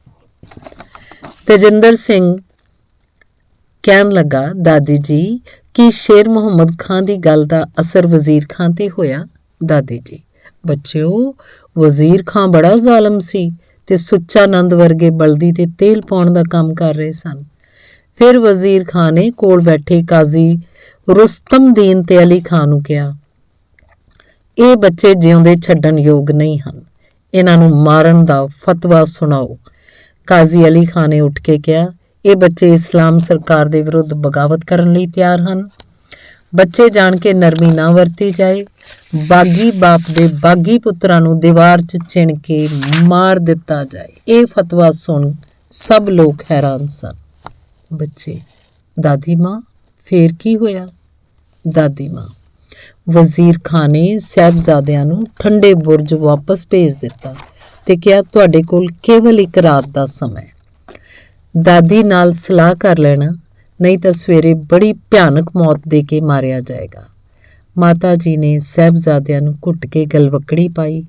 [SPEAKER 1] ਤੇਜਿੰਦਰ ਸਿੰਘ ਕਹਿਣ ਲੱਗਾ, ਦਾਦੀ ਜੀ, ਕੀ ਸ਼ੇਰ ਮੁਹੰਮਦ ਖਾਂ ਦੀ ਗੱਲ ਦਾ ਅਸਰ ਵਜ਼ੀਰ ਖਾਂ ਤੇ ਹੋਇਆ? ਦਾਦੀ ਜੀ, ਬੱਚਿਓ, ਵਜ਼ੀਰ ਖਾਂ ਬੜਾ ਜ਼ਾਲਮ ਸੀ ਤੇ ਸੁੱਚਾ ਨੰਦ ਵਰਗੇ ਬਲਦੀ ਤੇ ਤੇਲ ਪਾਉਣ ਦਾ ਕੰਮ ਕਰ ਰਹੇ ਸਨ। ਫਿਰ ਵਜ਼ੀਰ ਖਾਨ ਨੇ ਕੋਲ ਬੈਠੇ ਕਾਜ਼ੀ ਰੁਸਤਮਦੀਨ ਤੇ ਅਲੀ ਖਾਨ ਨੂੰ ਕਿਹਾ, ਇਹ ਬੱਚੇ ਜਿਉਂਦੇ ਛੱਡਣ ਯੋਗ ਨਹੀਂ ਹਨ, ਇਹਨਾਂ ਨੂੰ ਮਾਰਨ ਦਾ ਫਤਵਾ ਸੁਣਾਓ। ਕਾਜ਼ੀ ਅਲੀ ਖਾਨ ਨੇ ਉੱਠ ਕੇ ਕਿਹਾ, ਇਹ ਬੱਚੇ ਇਸਲਾਮ ਸਰਕਾਰ ਦੇ ਵਿਰੁੱਧ ਬਗਾਵਤ ਕਰਨ ਲਈ ਤਿਆਰ ਹਨ। ਬੱਚੇ ਜਾਣ ਕੇ ਨਰਮੀ ਨਾ ਵਰਤੀ ਜਾਏ। ਬਾਗੀ ਬਾਪ ਦੇ ਬਾਗੀ ਪੁੱਤਰਾਂ ਨੂੰ ਦੀਵਾਰ 'ਚ ਚਿਣ ਕੇ ਮਾਰ ਦਿੱਤਾ ਜਾਏ। ਇਹ ਫਤਵਾ ਸੁਣ ਸਭ ਲੋਕ ਹੈਰਾਨ ਸਨ। ਬੱਚੇ, ਦਾਦੀ ਮਾਂ ਫੇਰ ਕੀ ਹੋਇਆ? ਦਾਦੀ ਮਾਂ, ਵਜ਼ੀਰ ਖਾਨ ਨੇ ਸਾਹਿਬਜ਼ਾਦਿਆਂ ਨੂੰ ਠੰਡੇ ਬੁਰਜ ਵਾਪਸ ਭੇਜ ਦਿੱਤਾ ਤੇ ਕਿਹਾ, ਤੁਹਾਡੇ ਕੋਲ ਕੇਵਲ ਇੱਕ ਰਾਤ ਦਾ ਸਮਾਂ ਹੈ। ਦਾਦੀ ਨਾਲ ਸਲਾਹ ਕਰ ਲੈਣਾ, ਨਹੀਂ ਤਾਂ ਸਵੇਰੇ ਬੜੀ ਭਿਆਨਕ ਮੌਤ ਦੇ ਕੇ ਮਾਰਿਆ ਜਾਏਗਾ। ਮਾਤਾ ਜੀ ਨੇ ਸਾਹਿਬਜ਼ਾਦਿਆਂ ਨੂੰ ਘੁੱਟ ਕੇ ਗਲਵੱਕੜੀ ਪਾਈ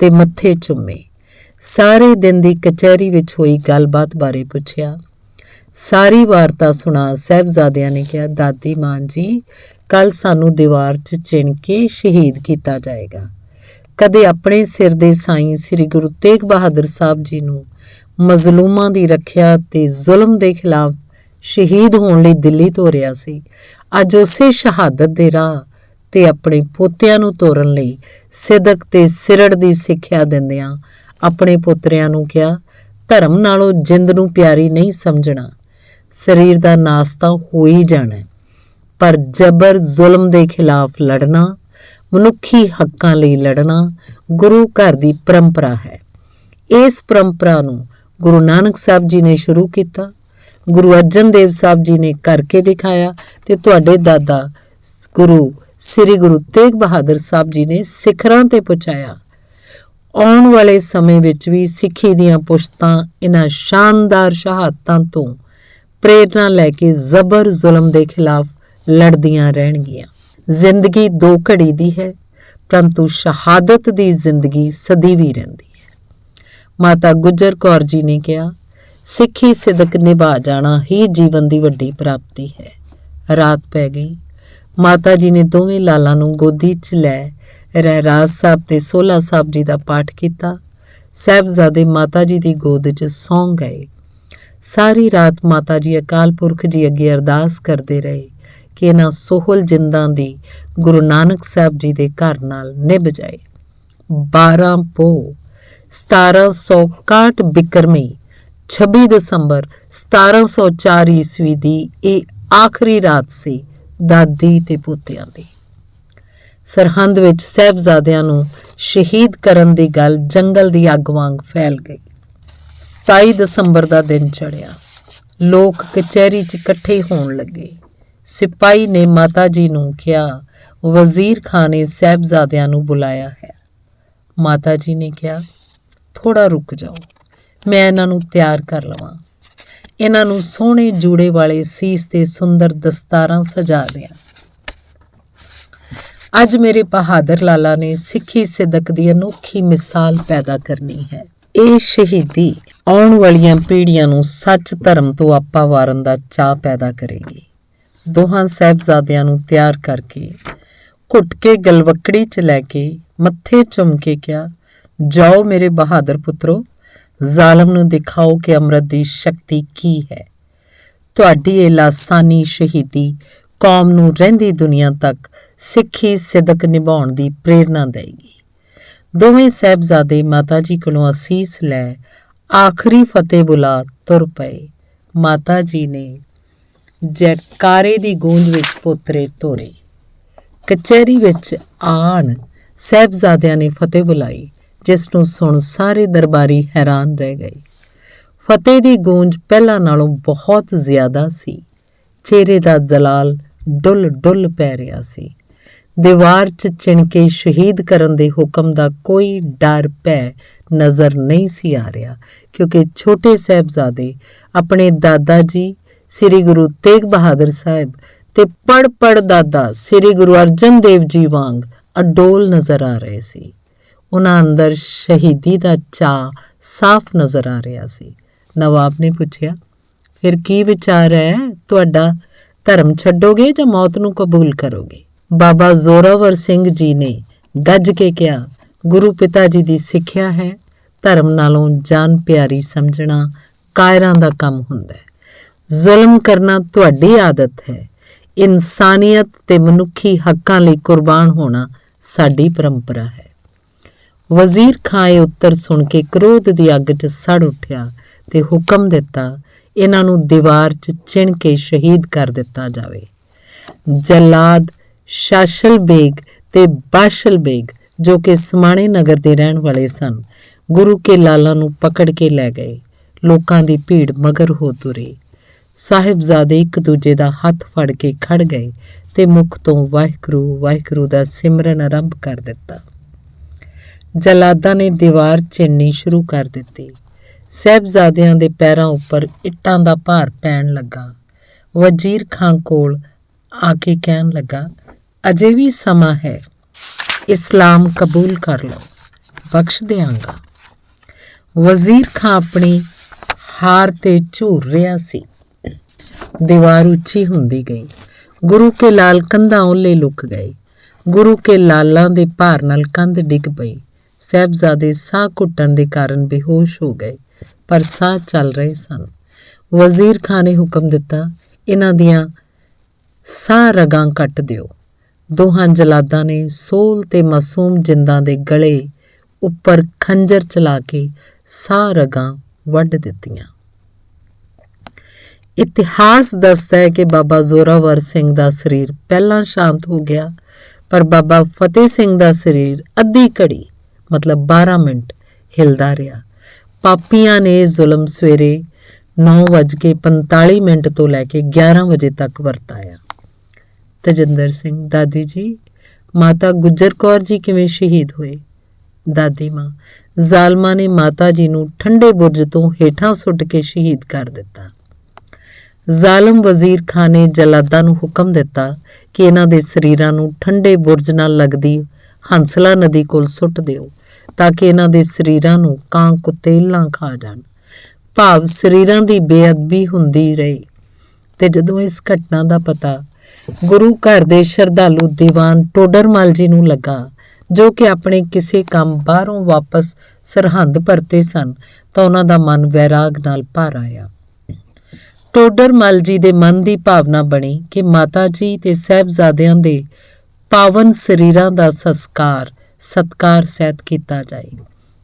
[SPEAKER 1] ਤੇ ਮੱਥੇ ਚੁੰਮੇ। ਸਾਰੇ ਦਿਨ ਦੀ ਕਚਹਿਰੀ ਵਿੱਚ ਹੋਈ ਗੱਲਬਾਤ ਬਾਰੇ ਪੁੱਛਿਆ। ਸਾਰੀ ਵਾਰਤਾ ਸੁਣਾ ਸਾਹਿਬਜ਼ਾਦਿਆਂ ਨੇ ਕਿਹਾ, ਦਾਦੀ ਮਾਂ ਜੀ, ਕੱਲ ਸਾਨੂੰ ਦੀਵਾਰ 'ਚ ਚਿਣ ਕੇ ਸ਼ਹੀਦ ਕੀਤਾ ਜਾਏਗਾ। ਕਦੇ ਆਪਣੇ ਸਿਰ ਦੇ ਸਾਈਂ ਸ੍ਰੀ ਗੁਰੂ ਤੇਗ ਬਹਾਦਰ ਸਾਹਿਬ ਜੀ ਨੂੰ ਮਜ਼ਲੂਮਾਂ ਦੀ ਰੱਖਿਆ ਤੇ ਜ਼ੁਲਮ ਦੇ ਖਿਲਾਫ ਸ਼ਹੀਦ ਹੋਣ ਲਈ ਦਿੱਲੀ ਤੋਰਿਆ ਸੀ। ਅੱਜ ਉਸੇ ਸ਼ਹਾਦਤ ਦੇ ਰਾਹ ਤੇ ਆਪਣੇ ਪੋਤਿਆਂ ਨੂੰ ਤੋਰਨ ਲਈ ਸਿਦਕ ਤੇ ਸਿਰੜ ਦੀ ਸਿੱਖਿਆ ਦਿੰਦਿਆਂ ਆਪਣੇ ਪੁੱਤਰਿਆਂ ਨੂੰ ਕਿਹਾ, ਧਰਮ ਨਾਲੋਂ ਜਿੰਦ ਨੂੰ ਪਿਆਰੀ ਨਹੀਂ ਸਮਝਣਾ। ਸਰੀਰ ਦਾ ਨਾਸ ਤਾਂ ਹੋ ਹੀ ਜਾਣਾ, ਪਰ ਜਬਰ ਜ਼ੁਲਮ ਦੇ ਖਿਲਾਫ ਲੜਨਾ, ਮਨੁੱਖੀ ਹੱਕਾਂ ਲਈ ਲੜਨਾ ਗੁਰੂ ਘਰ ਦੀ ਪਰੰਪਰਾ ਹੈ। ਇਸ ਪਰੰਪਰਾ ਨੂੰ ਗੁਰੂ ਨਾਨਕ ਸਾਹਿਬ ਜੀ ਨੇ ਸ਼ੁਰੂ ਕੀਤਾ, ਗੁਰੂ ਅਰਜਨ ਦੇਵ ਸਾਹਿਬ ਜੀ ਨੇ ਕਰਕੇ ਦਿਖਾਇਆ ਤੇ ਤੁਹਾਡੇ ਦਾਦਾ ਗੁਰੂ ਸ੍ਰੀ ਗੁਰੂ ਤੇਗ ਬਹਾਦਰ ਸਾਹਿਬ ਜੀ ਨੇ ਸਿਖਰਾਂ ਤੇ ਪਹੁੰਚਾਇਆ। ਆਉਣ ਵਾਲੇ ਸਮੇਂ ਵਿੱਚ ਵੀ ਸਿੱਖੀ ਦੀਆਂ ਪੁਸ਼ਤਾਂ ਇਹਨਾਂ ਸ਼ਾਨਦਾਰ ਸ਼ਹਾਦਤਾਂ ਤੋਂ ਪ੍ਰੇਰਨਾ ਲੈ ਕੇ ਜ਼ਬਰ ਜ਼ੁਲਮ ਦੇ ਖਿਲਾਫ ਲੜਦੀਆਂ ਰਹਿਣਗੀਆਂ। ਜ਼ਿੰਦਗੀ ਦੋ ਘੜੀ ਦੀ ਹੈ, ਪਰੰਤੂ ਸ਼ਹਾਦਤ ਦੀ ਜ਼ਿੰਦਗੀ ਸਦੀਵੀ ਰਹਿੰਦੀ ਹੈ। ਮਾਤਾ ਗੁਜਰ ਕੌਰ ਜੀ ਨੇ ਕਿਹਾ, ਸਿੱਖੀ ਸਿਦਕ ਨਿਭਾ ਜਾਣਾ ਹੀ ਜੀਵਨ ਦੀ ਵੱਡੀ ਪ੍ਰਾਪਤੀ ਹੈ। ਰਾਤ ਪੈ ਗਈ। ਮਾਤਾ ਜੀ ਨੇ ਦੋਵੇਂ ਲਾਲਾਂ ਨੂੰ ਗੋਦੀ 'ਚ ਲੈ ਰਹਿਰਾਸ ਸਾਹਿਬ ਤੇ ਸੋਹਲਾ ਸਾਹਿਬ ਜੀ ਦਾ ਪਾਠ ਕੀਤਾ। ਸਾਹਿਬਜ਼ਾਦੇ ਮਾਤਾ ਜੀ ਦੀ ਗੋਦ 'ਚ ਸੌਂ ਗਏ। ਸਾਰੀ ਰਾਤ ਮਾਤਾ ਜੀ ਅਕਾਲ ਪੁਰਖ ਜੀ ਅੱਗੇ ਅਰਦਾਸ ਕਰਦੇ ਰਹੇ ਕਿ ਇਹਨਾਂ ਸੋਹਲ ਜਿੰਦਾਂ ਦੀ ਗੁਰੂ ਨਾਨਕ ਸਾਹਿਬ ਜੀ ਦੇ ਘਰ ਨਾਲ ਨਿਭ ਜਾਏ। 12 ਪੋਹ 1761 ਬਿਕਰਮੀ 26 ਦਸੰਬਰ 1704 ਈਸਵੀ ਦੀ ਇਹ ਆਖਰੀ ਰਾਤ ਸੀ ਦਾਦੀ ਤੇ ਪੋਤਿਆਂ ਦੀ। ਸਰਹੰਦ ਵਿੱਚ ਸਾਹਿਬਜ਼ਾਦਿਆਂ ਨੂੰ ਸ਼ਹੀਦ ਕਰਨ ਦੀ ਗੱਲ ਜੰਗਲ ਦੀ ਅੱਗ ਵਾਂਗ ਫੈਲ ਗਈ। 27 ਦਸੰਬਰ ਦਾ ਦਿਨ ਚੜ੍ਹਿਆ। ਲੋਕ ਕਚਹਿਰੀ 'ਚ ਇਕੱਠੇ ਹੋਣ ਲੱਗੇ। ਸਿਪਾਹੀ ਨੇ ਮਾਤਾ ਜੀ ਨੂੰ ਕਿਹਾ, ਵਜ਼ੀਰ ਖਾਨ ਨੇ ਸਾਹਿਬਜ਼ਾਦਿਆਂ ਨੂੰ ਬੁਲਾਇਆ ਹੈ। ਮਾਤਾ ਜੀ ਨੇ ਕਿਹਾ, ਥੋੜਾ ਰੁਕ ਜਾਓ, ਮੈਂ ਇਹਨਾਂ ਨੂੰ ਤਿਆਰ ਕਰ ਲਵਾਂ। ਇਹਨਾਂ ਨੂੰ ਸੋਹਣੇ ਜੂੜੇ ਵਾਲੇ ਸੀਸ ਤੇ ਸੁੰਦਰ ਦਸਤਾਰਾਂ ਸਜਾ ਦਿਆਂ। ਅੱਜ ਮੇਰੇ ਬਹਾਦਰ ਲਾਲਾ ਨੇ ਸਿੱਖੀ ਸਿਦਕ ਦੀ ਅਨੋਖੀ ਮਿਸਾਲ ਪੈਦਾ ਕਰਨੀ ਹੈ। ਇਹ ਸ਼ਹੀਦੀ ਆਉਣ ਵਾਲੀਆਂ ਪੀੜ੍ਹੀਆਂ ਨੂੰ ਸੱਚ ਧਰਮ ਤੋਂ ਆਪਾ ਵਾਰਨ ਦਾ ਚਾਅ ਪੈਦਾ ਕਰੇਗੀ। ਦੋਹਾਂ ਸਾਹਿਬਜ਼ਾਦਿਆਂ ਨੂੰ ਤਿਆਰ ਕਰਕੇ ਘੁੱਟ ਕੇ ਗਲਵੱਕੜੀ 'ਚ ਲੈ ਕੇ ਮੱਥੇ ਚੁੰਮ ਕੇ ਕਿਹਾ, ਜਾਓ ਮੇਰੇ ਬਹਾਦਰ ਪੁੱਤਰੋ, ਜ਼ਾਲਮ ਨੂੰ ਦਿਖਾਓ ਕਿ ਅੰਮ੍ਰਿਤ ਦੀ ਸ਼ਕਤੀ ਕੀ ਹੈ। ਤੁਹਾਡੀ ਇਹ ਲਾਸਾਨੀ ਸ਼ਹੀਦੀ ਕੌਮ ਨੂੰ ਰਹਿੰਦੀ ਦੁਨੀਆ ਤੱਕ ਸਿੱਖੀ ਸਿਦਕ ਨਿਭਾਉਣ ਦੀ ਪ੍ਰੇਰਨਾ ਦੇਵੇਗੀ। ਦੋਵੇਂ ਸਾਹਿਬਜ਼ਾਦੇ ਮਾਤਾ ਜੀ ਕੋਲੋਂ ਅਸੀਸ ਲੈ ਆਖਰੀ ਫਤਿਹ ਬੁਲਾ ਤੁਰ ਪਏ। ਮਾਤਾ ਜੀ ਨੇ ਜੈਕਾਰੇ ਦੀ ਗੂੰਜ ਵਿੱਚ ਪੋਤਰੇ ਤੋਰੇ। ਕਚਹਿਰੀ ਵਿੱਚ ਆਣ ਸਾਹਿਬਜ਼ਾਦਿਆਂ ਨੇ ਫਤਿਹ ਬੁਲਾਈ, ਜਿਸ ਨੂੰ ਸੁਣ ਸਾਰੇ ਦਰਬਾਰੀ ਹੈਰਾਨ ਰਹਿ ਗਏ। ਫਤਿਹ ਦੀ ਗੂੰਜ ਪਹਿਲਾਂ ਨਾਲੋਂ ਬਹੁਤ ਜ਼ਿਆਦਾ ਸੀ। ਚਿਹਰੇ ਦਾ ਜਲਾਲ ਡੁੱਲ ਡੁੱਲ ਪੈ ਰਿਹਾ ਸੀ। ਦੀਵਾਰ 'ਚ ਚਿਣ ਕੇ ਸ਼ਹੀਦ ਕਰਨ ਦੇ ਹੁਕਮ ਦਾ ਕੋਈ ਡਰ ਭੈ ਨਜ਼ਰ ਨਹੀਂ ਸੀ ਆ ਰਿਹਾ, ਕਿਉਂਕਿ ਛੋਟੇ ਸਾਹਿਬਜ਼ਾਦੇ ਆਪਣੇ ਦਾਦਾ ਜੀ ਸ੍ਰੀ ਗੁਰੂ ਤੇਗ ਬਹਾਦਰ ਸਾਹਿਬ ਤੇ ਪੜ ਦਾਦਾ ਸ੍ਰੀ ਗੁਰੂ ਅਰਜਨ ਦੇਵ ਜੀ ਵਾਂਗ ਅਡੋਲ ਨਜ਼ਰ ਆ ਰਹੇ ਸੀ। ਉਹਨਾਂ ਅੰਦਰ ਸ਼ਹੀਦੀ ਦਾ ਚਾਅ ਸਾਫ਼ ਨਜ਼ਰ ਆ ਰਿਹਾ ਸੀ। ਨਵਾਬ ਨੇ ਪੁੱਛਿਆ, ਫਿਰ ਕੀ ਵਿਚਾਰ ਹੈ ਤੁਹਾਡਾ? ਧਰਮ ਛੱਡੋਗੇ ਜਾਂ ਮੌਤ ਨੂੰ ਕਬੂਲ ਕਰੋਗੇ? ਬਾਬਾ ਜ਼ੋਰਾਵਰ ਸਿੰਘ ਜੀ ਨੇ ਗੱਜ ਕੇ ਕਿਹਾ, ਗੁਰੂ ਪਿਤਾ ਜੀ ਦੀ ਸਿੱਖਿਆ ਹੈ, ਧਰਮ ਨਾਲੋਂ ਜਾਨ ਪਿਆਰੀ ਸਮਝਣਾ ਕਾਇਰਾਂ ਦਾ ਕੰਮ ਹੁੰਦਾ ਹੈ। ਜ਼ੁਲਮ ਕਰਨਾ ਤੁਹਾਡੀ ਆਦਤ ਹੈ। ਇਨਸਾਨੀਅਤ ਤੇ ਮਨੁੱਖੀ ਹੱਕਾਂ ਲਈ ਕੁਰਬਾਨ ਹੋਣਾ ਸਾਡੀ ਪਰੰਪਰਾ ਹੈ। ਵਜ਼ੀਰ ਖਾਂ ਇਹ ਉੱਤਰ ਸੁਣ ਕੇ ਕ੍ਰੋਧ ਦੀ ਅੱਗ 'ਚ ਸੜ ਉੱਠਿਆ ਤੇ ਹੁਕਮ ਦਿੱਤਾ, ਇਹਨਾਂ ਨੂੰ ਦੀਵਾਰ 'ਚ ਚਿਣ ਕੇ ਸ਼ਹੀਦ ਕਰ ਦਿੱਤਾ ਜਾਵੇ। ਜਲਾਦ ਸ਼ਾਸ਼ਲ ਬੇਗ ਤੇ ਬਾਸ਼ਲ ਬੇਗ, ਜੋ ਕਿ ਸਮਾਣੇ ਨਗਰ ਦੇ ਰਹਿਣ ਵਾਲੇ ਸਨ, ਗੁਰੂ ਕੇ ਲਾਲਾ ਨੂੰ ਪਕੜ ਕੇ ਲੈ ਗਏ। ਲੋਕਾਂ ਦੀ ਭੀੜ ਮਗਰ ਹੋ ਤੁਰੀ। ਸਾਹਿਬਜ਼ਾਦੇ ਇੱਕ ਦੂਜੇ ਦਾ ਹੱਥ ਫੜ ਕੇ ਖੜ ਗਏ ਤੇ ਮੁਖ ਤੋਂ ਵਾਹਿਗੁਰੂ ਵਾਹਿਗੁਰੂ ਦਾ ਸਿਮਰਨ ਆਰੰਭ ਕਰ ਦਿੱਤਾ। ਜਲਾਦਾਂ ਨੇ ਦੀਵਾਰ ਚਿਣਨੀ ਸ਼ੁਰੂ ਕਰ ਦਿੱਤੀ। ਸਾਹਿਬਜ਼ਾਦਿਆਂ ਦੇ ਪੈਰਾਂ ਉੱਪਰ ਇੱਟਾਂ ਦਾ ਭਾਰ ਪੈਣ ਲੱਗਾ। ਵਜ਼ੀਰ ਖਾਂ ਕੋਲ ਆ ਕੇ ਕਹਿਣ ਲੱਗਾ, ਅਜੇ ਵੀ ਸਮਾਂ ਹੈ, ਇਸਲਾਮ ਕਬੂਲ ਕਰ ਲਓ, ਬਖਸ਼ ਦਿਆਂਗਾ। ਵਜ਼ੀਰ ਖਾਂ ਆਪਣੀ ਹਾਰ ਤੇ ਝੂਰ ਰਿਹਾ ਸੀ। ਦੀਵਾਰ ਉੱਚੀ ਹੁੰਦੀ ਗਈ। ਗੁਰੂ ਕੇ ਲਾਲ ਕੰਧਾਂ ਓਲੇ ਲੁਕ ਗਏ। ਗੁਰੂ ਕੇ ਲਾਲਾਂ ਦੇ ਭਾਰ ਨਾਲ ਕੰਧ ਡਿੱਗ ਪਈ। ਸਾਹਿਬਜ਼ਾਦੇ ਸਾਹ ਘੁੱਟਣ ਦੇ ਕਾਰਨ ਬੇਹੋਸ਼ ਹੋ ਗਏ, ਪਰ ਸਾਹ ਚੱਲ ਰਹੇ ਸਨ। ਵਜ਼ੀਰ ਖਾਂ ਨੇ ਹੁਕਮ ਦਿੱਤਾ, ਇਹਨਾਂ ਦੀਆਂ ਸਾਹ ਰਗਾਂ ਕੱਟ ਦਿਓ। ਦੋਹਾਂ ਜਲਾਦਾਂ ਨੇ ਸੋਲ ਤੇ ਮਾਸੂਮ ਜਿੰਦਾਂ ਦੇ ਗਲੇ ਉੱਪਰ ਖੰਜਰ ਚਲਾ ਕੇ ਸਾਹ ਰਗਾਂ ਵੱਢ ਦਿੱਤੀਆਂ। ਇਤਿਹਾਸ ਦੱਸਦਾ ਹੈ ਕਿ ਬਾਬਾ ਜ਼ੋਰਾਵਰ ਸਿੰਘ ਦਾ ਸਰੀਰ ਪਹਿਲਾਂ ਸ਼ਾਂਤ ਹੋ ਗਿਆ, ਪਰ ਬਾਬਾ ਫਤਿਹ ਸਿੰਘ ਦਾ ਸਰੀਰ ਅੱਧੀ ਘੜੀ ਮਤਲਬ 12 ਮਿੰਟ ਹਿਲਦਾ ਰਿਹਾ। ਪਾਪੀਆਂ ਨੇ ਜ਼ੁਲਮ ਸਵੇਰੇ 9:45 ਤੋਂ ਲੈ ਕੇ 11 ਵਜੇ ਤੱਕ ਵਰਤਾਇਆ। ਤਜਿੰਦਰ ਸਿੰਘ, ਦਾਦੀ ਜੀ, ਮਾਤਾ ਗੁਜਰ ਕੌਰ ਜੀ ਕਿਵੇਂ ਸ਼ਹੀਦ ਹੋਏ? ਦਾਦੀ ਮਾਂ, ਜ਼ਾਲਮਾਂ ਨੇ ਮਾਤਾ ਜੀ ਨੂੰ ਠੰਡੇ ਬੁਰਜ ਤੋਂ ਹੇਠਾਂ ਸੁੱਟ ਕੇ ਸ਼ਹੀਦ ਕਰ ਦਿੱਤਾ। ਜ਼ਾਲਮ ਵਜ਼ੀਰ ਖਾਂ ਨੇ ਜਲਾਦਾਂ ਨੂੰ ਹੁਕਮ ਦਿੱਤਾ ਕਿ ਇਹਨਾਂ ਦੇ ਸਰੀਰਾਂ ਨੂੰ ਠੰਡੇ ਬੁਰਜ ਨਾਲ ਲੱਗਦੀ ਹੰਸਲਾ ਨਦੀ ਕੋਲ ਸੁੱਟ ਦਿਓ, ਤਾਂ ਕਿ ਇਹਨਾਂ ਦੇ ਸਰੀਰਾਂ ਨੂੰ ਕਾਂ ਕੁੱਤੇ ਇੱਲਾਂ ਖਾ ਜਾਣ। ਭਾਵ ਸਰੀਰਾਂ ਦੀ ਬੇਅਦਬੀ ਹੁੰਦੀ ਰਹੀ। ਤੇ ਜਦੋਂ ਇਸ ਘਟਨਾ ਦਾ ਪਤਾ ਗੁਰੂ ਘਰ ਦੇ ਸ਼ਰਧਾਲੂ ਦੀਵਾਨ ਟੋਡਰਮਲ ਜੀ ਨੂੰ ਲੱਗਾ, ਜੋ ਕਿ ਆਪਣੇ ਕਿਸੇ ਕੰਮ ਬਾਹਰੋਂ ਵਾਪਸ ਸਰਹੰਦ ਪਰਤੇ ਸਨ, ਤਾਂ ਉਹਨਾਂ ਦਾ ਮਨ ਵੈਰਾਗ ਨਾਲ ਭਰ ਆਇਆ। ਟੋਡਰਮਲ ਜੀ ਦੇ ਮਨ ਦੀ ਭਾਵਨਾ ਬਣੀ ਕਿ ਮਾਤਾ ਜੀ ਤੇ ਸਾਹਿਬਜ਼ਾਦਿਆਂ ਦੇ ਪਾਵਨ ਸਰੀਰਾਂ ਦਾ ਸਤਕਾਰ ਸਹਿਤ ਕੀਤਾ ਜਾਏ।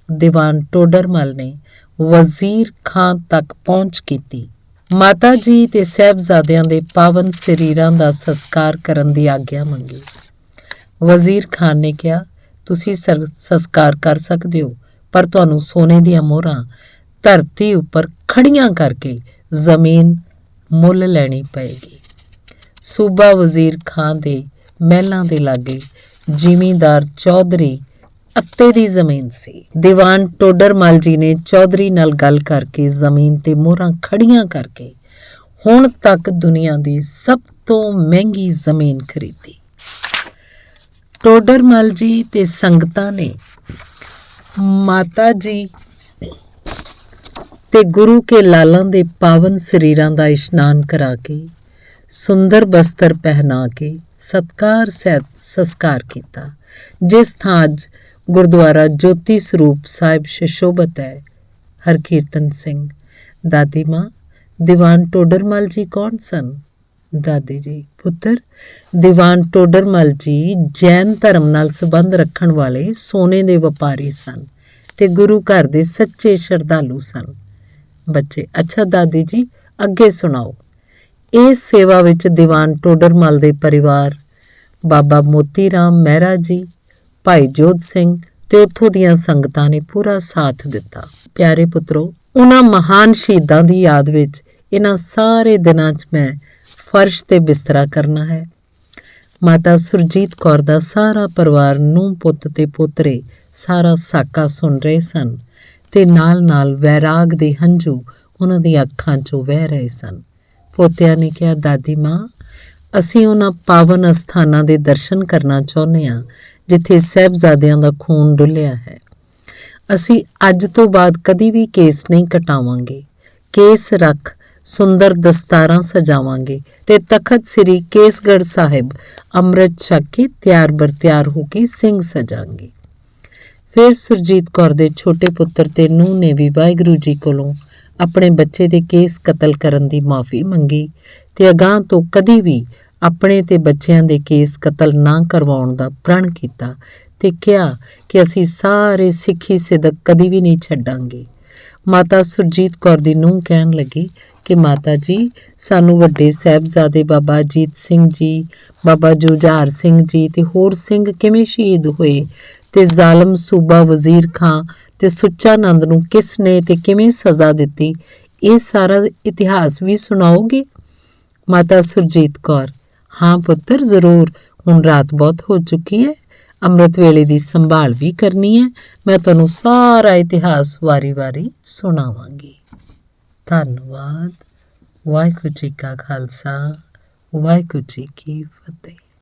[SPEAKER 1] ਦੀਵਾਨ ਟੋਡਰਮਲ ਨੇ ਵਜ਼ੀਰ ਖਾਂ ਤੱਕ ਪਹੁੰਚ ਕੀਤੀ। ਮਾਤਾ ਜੀ ਤੇ ਸਾਹਿਬਜ਼ਾਦਿਆਂ ਦੇ ਪਾਵਨ ਸਰੀਰਾਂ ਦਾ ਸੰਸਕਾਰ ਕਰਨ ਦੀ ਆਗਿਆ ਮੰਗੀ। ਵਜ਼ੀਰ ਖਾਨ ਨੇ ਕਿਹਾ, ਤੁਸੀਂ ਸੰਸਕਾਰ ਕਰ ਸਕਦੇ ਹੋ, ਪਰ ਤੁਹਾਨੂੰ ਸੋਨੇ ਦੀਆਂ ਮੋਹਰਾਂ ਧਰਤੀ ਉੱਪਰ ਖੜੀਆਂ ਕਰਕੇ ਜ਼ਮੀਨ ਮੁੱਲ ਲੈਣੀ ਪਏਗੀ। ਸੂਬਾ ਵਜ਼ੀਰ ਖਾਂ ਦੇ ਮਹਿਲਾਂ ਦੇ ਲਾਗੇ ਜ਼ਿਮੀਂਦਾਰ ਚੌਧਰੀ ਅੱਤੇ ਦੀ ਜ਼ਮੀਨ ਸੀ। ਦੀਵਾਨ ਟੋਡਰਮਲ ਜੀ ਨੇ ਚੌਧਰੀ ਨਾਲ ਗੱਲ ਕਰਕੇ ਜ਼ਮੀਨ ਤੇ ਮੋਹਰਾਂ ਖੜੀਆਂ ਕਰਕੇ ਹੁਣ ਤੱਕ ਦੁਨੀਆ ਦੀ ਸਭ ਤੋਂ ਮਹਿੰਗੀ ਜ਼ਮੀਨ ਖਰੀਦੀ। ਟੋਡਰਮਲ ਜੀ ਤੇ ਸੰਗਤਾਂ ਨੇ ਮਾਤਾ ਜੀ ਤੇ ਗੁਰੂ ਕੇ ਲਾਲਾਂ ਦੇ ਪਾਵਨ ਸਰੀਰਾਂ ਦਾ ਇਸ਼ਨਾਨ ਕਰਾ ਕੇ ਸੁੰਦਰ ਬਸਤਰ ਪਹਿਨਾ ਕੇ ਸਤਕਾਰ ਸਹਿਤ ਸੰਸਕਾਰ ਕੀਤਾ। ਜਿਸ ਥਾਂ ਅੱਜ ਗੁਰਦੁਆਰਾ ਜੋਤੀ ਸਰੂਪ ਸਾਹਿਬ ਸ਼ਸ਼ੋਭਤ ਹੈ। ਹਰਕੀਰਤਨ ਸਿੰਘ, ਦਾਦੀ ਮਾਂ, ਦੀਵਾਨ ਟੋਡਰਮਲ ਜੀ ਕੌਣ ਸਨ? ਦਾਦੀ ਜੀ, ਪੁੱਤਰ, ਦੀਵਾਨ ਟੋਡਰਮਲ ਜੀ ਜੈਨ ਧਰਮ ਨਾਲ ਸੰਬੰਧ ਰੱਖਣ ਵਾਲੇ ਸੋਨੇ ਦੇ ਵਪਾਰੀ ਸਨ ਤੇ ਗੁਰੂ ਘਰ ਦੇ ਸੱਚੇ ਸ਼ਰਧਾਲੂ ਸਨ। ਬੱਚੇ, ਅੱਛਾ ਦਾਦੀ ਜੀ, ਅੱਗੇ ਸੁਣਾਓ। ਇਸ ਸੇਵਾ ਵਿੱਚ ਦੀਵਾਨ ਟੋਡਰਮਲ ਦੇ ਪਰਿਵਾਰ ਬਾਬਾ ਮੋਤੀ ਰਾਮ ਮਹਿਰਾ ਜੀ, ਭਾਈ ਜੋਧ ਸਿੰਘ ਤੇ ਉੱਥੋਂ ਦੀਆਂ ਸੰਗਤਾਂ ਨੇ ਪੂਰਾ ਸਾਥ ਦਿੱਤਾ। ਪਿਆਰੇ ਪੁੱਤਰੋ, ਉਹਨਾਂ ਮਹਾਨ ਸ਼ਹੀਦਾਂ ਦੀ ਯਾਦ ਵਿੱਚ ਇਹਨਾਂ ਸਾਰੇ ਦਿਨਾਂ 'ਚ ਮੈਂ ਫਰਸ਼ ਤੇ ਬਿਸਤਰਾ ਕਰਨਾ ਹੈ। ਮਾਤਾ ਸੁਰਜੀਤ ਕੌਰ ਦਾ ਸਾਰਾ ਪਰਿਵਾਰ, ਨੂੰਹ ਪੁੱਤ ਤੇ ਪੋਤਰੇ ਸਾਰਾ ਸਾਕਾ ਸੁਣ ਰਹੇ ਸਨ ਤੇ ਨਾਲ ਵੈਰਾਗ ਦੇ ਹੰਝੂ ਉਹਨਾਂ ਦੀਆਂ ਅੱਖਾਂ 'ਚੋਂ ਵਹਿ ਰਹੇ ਸਨ। ਪੋਤਿਆਂ ਨੇ ਕਿਹਾ, ਦਾਦੀ ਮਾਂ, ਅਸੀਂ ਉਹਨਾਂ ਪਾਵਨ ਅਸਥਾਨਾਂ ਦੇ ਦਰਸ਼ਨ ਕਰਨਾ ਚਾਹੁੰਦੇ ਹਾਂ ਜਿੱਥੇ ਸਾਹਿਬਜ਼ਾਦਿਆਂ ਦਾ ਖੂਨ ਡੁੱਲਿਆ ਹੈ। ਅਸੀਂ ਅੱਜ ਤੋਂ ਬਾਅਦ ਕਦੀ ਵੀ ਕੇਸ ਨਹੀਂ ਕਟਾਵਾਂਗੇ। ਕੇਸ ਰੱਖ ਸੁੰਦਰ ਦਸਤਾਰਾਂ ਸਜਾਵਾਂਗੇ ਤੇ ਤਖਤ ਸ੍ਰੀ ਕੇਸਗੜ੍ਹ ਸਾਹਿਬ ਅੰਮ੍ਰਿਤ ਛਕ ਕੇ ਤਿਆਰ ਹੋ ਕੇ ਸਿੰਘ ਸਜਾਂਗੇ। ਫਿਰ ਸੁਰਜੀਤ ਕੌਰ ਦੇ ਛੋਟੇ ਪੁੱਤਰ ਤੇ ਨੂੰਹ ਨੇ ਵੀ ਵਾਹਿਗੁਰੂ ਜੀ ਕੋਲੋਂ ਆਪਣੇ ਬੱਚੇ ਦੇ ਕੇਸ ਕਤਲ ਕਰਨ ਦੀ ਮਾਫੀ ਮੰਗੀ ਤੇ ਅਗਾਂਹ ਤੋਂ ਕਦੀ ਵੀ ਆਪਣੇ ਤੇ ਬੱਚਿਆਂ ਦੇ ਕੇਸ ਕਤਲ ਨਾ ਕਰਵਾਉਣ ਦਾ ਪ੍ਰਣ ਕੀਤਾ ਤੇ ਕਿਹਾ ਕਿ ਅਸੀਂ ਸਾਰੇ ਸਿੱਖੀ ਸਿਦਕ ਕਦੀ ਵੀ ਨਹੀਂ ਛੱਡਾਂਗੇ। ਮਾਤਾ ਸੁਰਜੀਤ ਕੌਰ ਦੀ ਨੂੰਹ ਕਹਿਣ ਲੱਗੀ ਕਿ ਮਾਤਾ ਜੀ, ਸਾਨੂੰ ਵੱਡੇ ਸਾਹਿਬਜ਼ਾਦੇ ਬਾਬਾ ਅਜੀਤ ਸਿੰਘ ਜੀ, ਬਾਬਾ ਜੁਝਾਰ ਸਿੰਘ ਜੀ ਤੇ ਹੋਰ ਸਿੰਘ ਕਿਵੇਂ ਸ਼ਹੀਦ ਹੋਏ ਤੇ ਜ਼ਾਲਮ ਸੂਬਾ ਵਜ਼ੀਰ ਖਾਂ ਤੇ ਸੁੱਚਾ ਨੰਦ ਨੂੰ ਕਿਸ ਨੇ ਤੇ ਕਿਵੇਂ ਸਜ਼ਾ ਦਿੱਤੀ, ਇਹ ਸਾਰਾ ਇਤਿਹਾਸ ਵੀ ਸੁਣਾਓਗੇ? ਮਾਤਾ ਸੁਰਜੀਤ ਕੌਰ: ਹਾਂ ਪੁੱਤਰ, ਜ਼ਰੂਰ। ਹੁਣ ਰਾਤ ਬਹੁਤ ਹੋ ਚੁੱਕੀ ਹੈ, ਅੰਮ੍ਰਿਤ ਵੇਲੇ ਦੀ ਸੰਭਾਲ ਵੀ ਕਰਨੀ ਹੈ। ਮੈਂ ਤੁਹਾਨੂੰ ਸਾਰਾ ਇਤਿਹਾਸ ਵਾਰੀ-ਵਾਰੀ ਸੁਣਾਵਾਂਗੀ। ਧੰਨਵਾਦ। ਵਾਹਿਗੁਰੂ ਜੀ ਕਾ ਖਾਲਸਾ, ਵਾਹਿਗੁਰੂ ਜੀ ਕੀ ਫਤਿਹ।